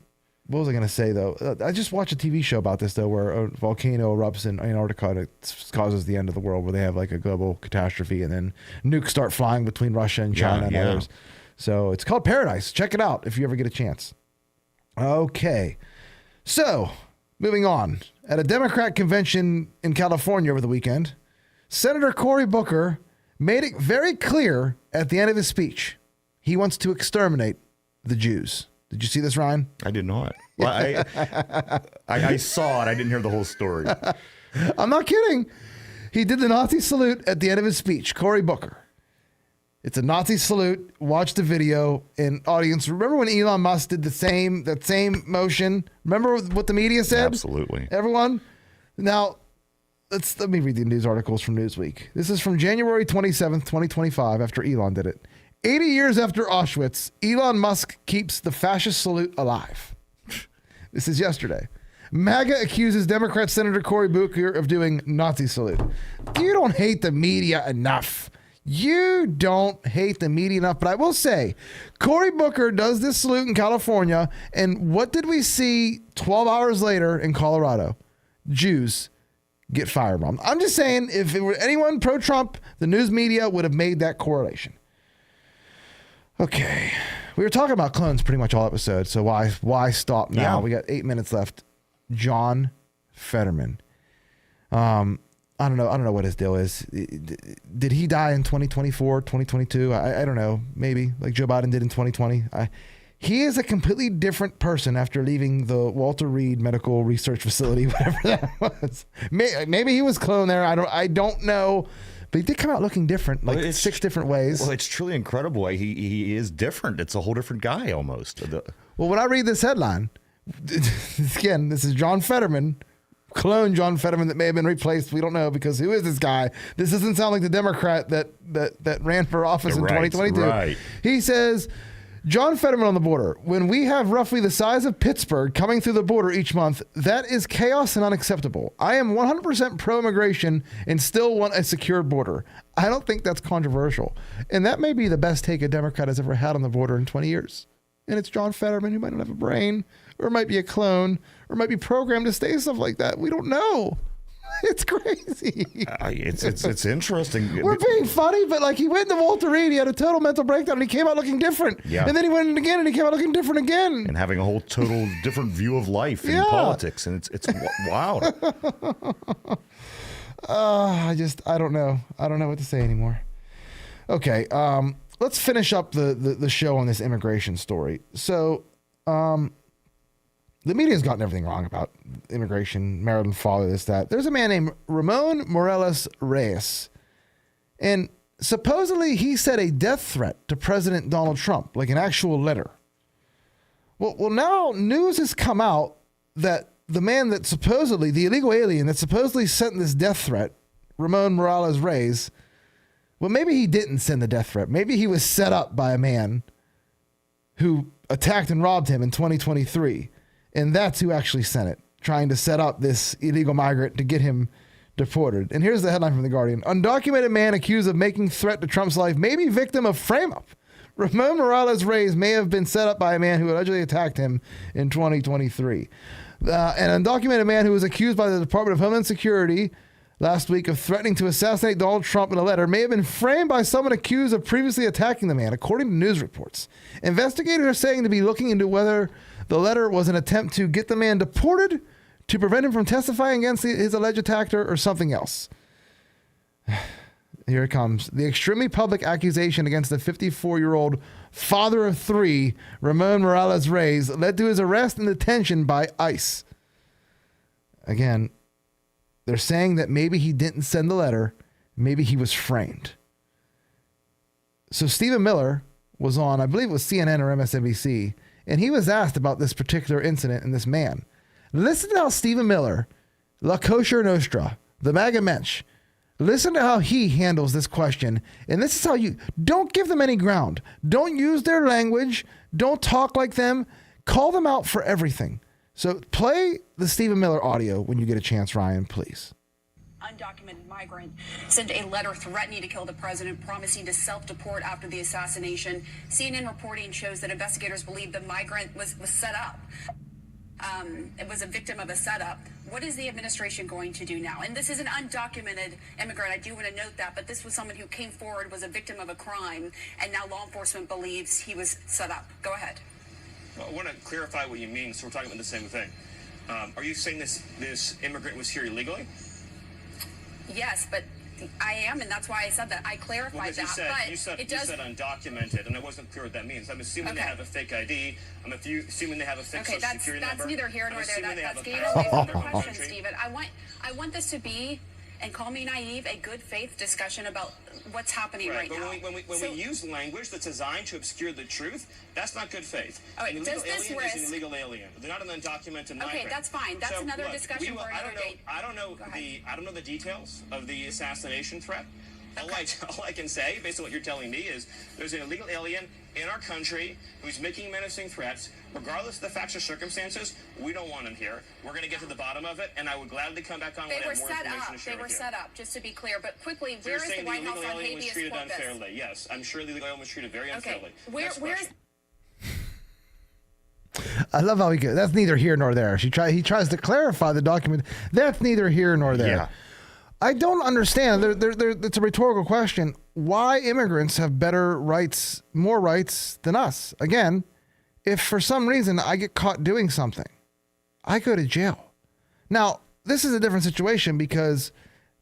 What was I going to say, though? I just watched a TV show about this, though, where a volcano erupts in Antarctica and it causes the end of the world, where they have like a global catastrophe and then nukes start flying between Russia and China and others. So it's called Paradise. Check it out if you ever get a chance. Okay. So, moving on. At a Democrat convention in California over the weekend, Senator Cory Booker made it very clear at the end of his speech he wants to exterminate the Jews. Did you see this, Ryan? I did not. Well, I saw it. I didn't hear the whole story. I'm not kidding. He did the Nazi salute at the end of his speech, Cory Booker. It's a Nazi salute. Watch the video. And audience, remember when Elon Musk did that same motion? Remember what the media said? Absolutely. Everyone? Now, let me read the news articles from Newsweek. This is from January 27th, 2025, after Elon did it. 80 years after Auschwitz, Elon Musk keeps the fascist salute alive. This is yesterday. MAGA accuses Democrat Senator Cory Booker of doing Nazi salute. You don't hate the media enough. You don't hate the media enough. But I will say, Cory Booker does this salute in California. And what did we see 12 hours later in Colorado? Jews get firebombed. I'm just saying, if it were anyone pro-Trump, the news media would have made that correlation. Okay, we were talking about clones pretty much all episode, so why stop now? We got 8 minutes left. John Fetterman. I don't know what his deal is. Did he die in 2024, 2022? I don't know. Maybe like Joe Biden did in 2020. He is a completely different person after leaving the Walter Reed Medical Research Facility, whatever that was. Maybe he was cloned there. I don't know. But he did come out looking different, like 6 different ways. Well, it's truly incredible. He is different. It's a whole different guy almost. Well, when I read this headline, again, this is John Fetterman, clone John Fetterman that may have been replaced. We don't know, because who is this guy? This doesn't sound like the Democrat that ran for office in 2022. Right. He says, John Fetterman on the border. When we have roughly the size of Pittsburgh coming through the border each month, that is chaos and unacceptable. I am 100% pro-immigration and still want a secured border. I don't think that's controversial. And that may be the best take a Democrat has ever had on the border in 20 years. And it's John Fetterman, who might not have a brain, or might be a clone, or might be programmed to say stuff like that. We don't know. It's crazy. It's interesting. We're being funny, but like, he went to Walter Reed, he had a total mental breakdown, and he came out looking different. Yeah. And then he went in again, and he came out looking different again. And having a whole total different view of life and politics, and it's wild. I don't know. I don't know what to say anymore. Okay, let's finish up the show on this immigration story. So, the media's gotten everything wrong about immigration, Maryland father, this, that. There's a man named Ramon Morales Reyes. And supposedly he said a death threat to President Donald Trump, like an actual letter. Well, now news has come out that the man that supposedly, the illegal alien that supposedly sent this death threat, Ramon Morales Reyes, well, maybe he didn't send the death threat. Maybe he was set up by a man who attacked and robbed him in 2023. And that's who actually sent it. trying to set up this illegal migrant to get him deported. And here's the headline from The Guardian. Undocumented man accused of making threat to Trump's life may be victim of frame-up. Ramon Morales Reyes may have been set up by a man who allegedly attacked him in 2023. An undocumented man who was accused by the Department of Homeland Security last week of threatening to assassinate Donald Trump in a letter may have been framed by someone accused of previously attacking the man, according to news reports. Investigators are saying to be looking into whether the letter was an attempt to get the man deported, to prevent him from testifying against his alleged attacker, or something else. Here it comes. The extremely public accusation against the 54-year-old father of three, Ramon Morales Reyes, led to his arrest and detention by ICE. Again, they're saying that maybe he didn't send the letter. Maybe he was framed. So Stephen Miller was on, I believe it was CNN or MSNBC, and he was asked about this particular incident and this man. Listen to how Stephen Miller, La Kosher Nostra, the MAGA Mensch, listen to how he handles this question. And this is how you don't give them any ground. Don't use their language. Don't talk like them. Call them out for everything. So play the Stephen Miller audio when you get a chance, Ryan, please. Undocumented migrant sent a letter threatening to kill the president, promising to self-deport after the assassination. CNN reporting shows that investigators believe the migrant was set up. It was a victim of a setup. What is the administration going to do now? And this is an undocumented immigrant. I do want to note that, but this was someone who came forward, was a victim of a crime, and now law enforcement believes he was set up. Go ahead. Well, I want to clarify what you mean, so we're talking about the same thing. Are you saying this immigrant was here illegally? Yes, but I am, and that's why I said that. I clarified that. You said undocumented, and I wasn't clear what that means. I'm assuming they have a fake ID. I'm assuming they have a fake social security number. That's neither here nor there. That's getting away from the question, Stephen. I want this to be, and call me naive, a good faith discussion about what's happening right now. When we use language that's designed to obscure the truth, that's not good faith. All right, an illegal alien is an illegal alien. They're not an undocumented migrant. Okay, that's fine. That's another discussion for another date. I don't know the details of the assassination threat. All I can say, based on what you're telling me, is there's an illegal alien in our country who's making menacing threats. Regardless of the facts or circumstances, we don't want him here. We're going to get to the bottom of it, and I would gladly come back on when I have more information to share with you. They were set up, just to be clear. But quickly, where is the White House on habeas corpus? You're saying the illegal alien was treated unfairly. Yes, I'm sure the illegal alien was treated very unfairly. Okay, where's... I love how he goes. That's neither here nor there. He tries to clarify the document. That's neither here nor there. Yeah. I don't understand. It's a rhetorical question. Why immigrants have better rights, more rights than us? Again, if for some reason I get caught doing something, I go to jail. Now, this is a different situation because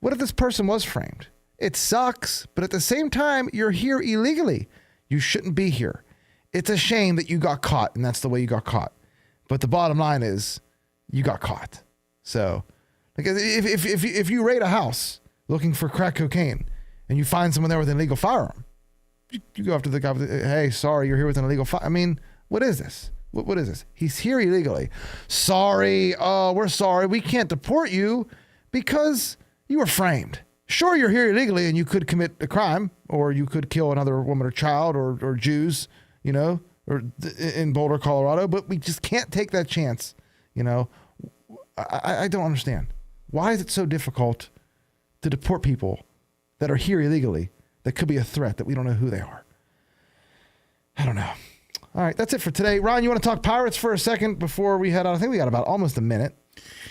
what if this person was framed? It sucks, but at the same time, you're here illegally. You shouldn't be here. It's a shame that you got caught, and that's the way you got caught. But the bottom line is, you got caught. So, because if you raid a house looking for crack cocaine, and you find someone there with an illegal firearm, you go after the guy with, hey, sorry, you're here with an illegal firearm. I mean, what is this? What is this? He's here illegally. Sorry, we're sorry. We can't deport you because you were framed. Sure, you're here illegally and you could commit a crime, or you could kill another woman or child or Jews, you know, or in Boulder, Colorado, but we just can't take that chance, you know. I don't understand. Why is it so difficult to deport people that are here illegally that could be a threat that we don't know who they are? I don't know. All right, that's it for today. Ron, you want to talk Pirates for a second before we head out? I think we got about almost a minute.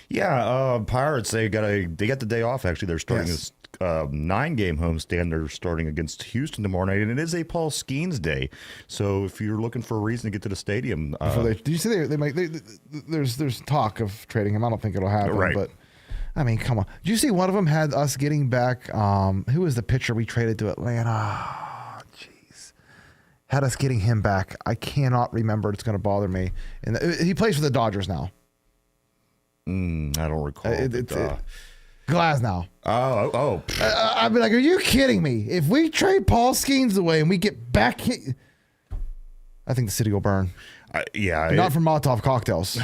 Yeah, Pirates, they got the day off, actually. They're starting this 9-game homestand. They're starting against Houston tomorrow night, and it is a Paul Skeens day. So if you're looking for a reason to get to the stadium... did you see there's talk of trading him? I don't think it'll happen, right. But... I mean, come on. Did you see one of them had us getting back, who was the pitcher we traded to Atlanta? Oh, jeez. Had us getting him back. I cannot remember. It's going to bother me. And he plays for the Dodgers now. I don't recall. Glasnow. Oh. I'd be like, are you kidding me? If we trade Paul Skeens away and we get back here, I think the city will burn. Not from Molotov cocktails.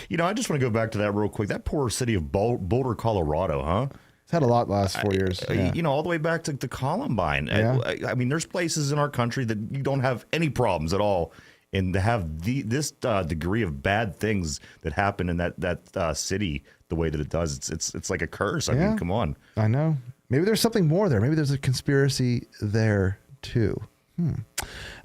You know, I just want to go back to that real quick. That poor city of Boulder, Colorado, huh? It's had a lot the last 4 years. You know, all the way back to Columbine. Yeah. I mean, there's places in our country that you don't have any problems at all and to have this degree of bad things that happen in that city the way that it does, it's like a curse. I mean, come on. I know. Maybe there's something more there. Maybe there's a conspiracy there too.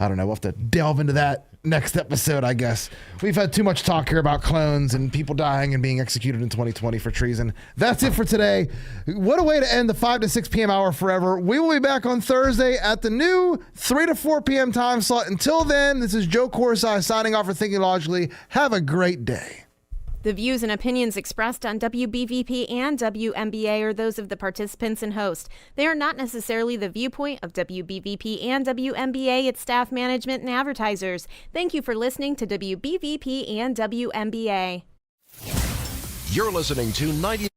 I don't know. We'll have to delve into that next episode, I guess. We've had too much talk here about clones and people dying and being executed in 2020 for treason. That's it for today. What a way to end the 5 to 6 p.m. hour forever. We will be back on Thursday at the new 3 to 4 p.m. time slot. Until then, this is Joe Corsai signing off for Thinking Logically. Have a great day. The views and opinions expressed on WBVP and WMBA are those of the participants and host. They are not necessarily the viewpoint of WBVP and WMBA, its staff, management, and advertisers. Thank you for listening to WBVP and WMBA. You're listening to 90.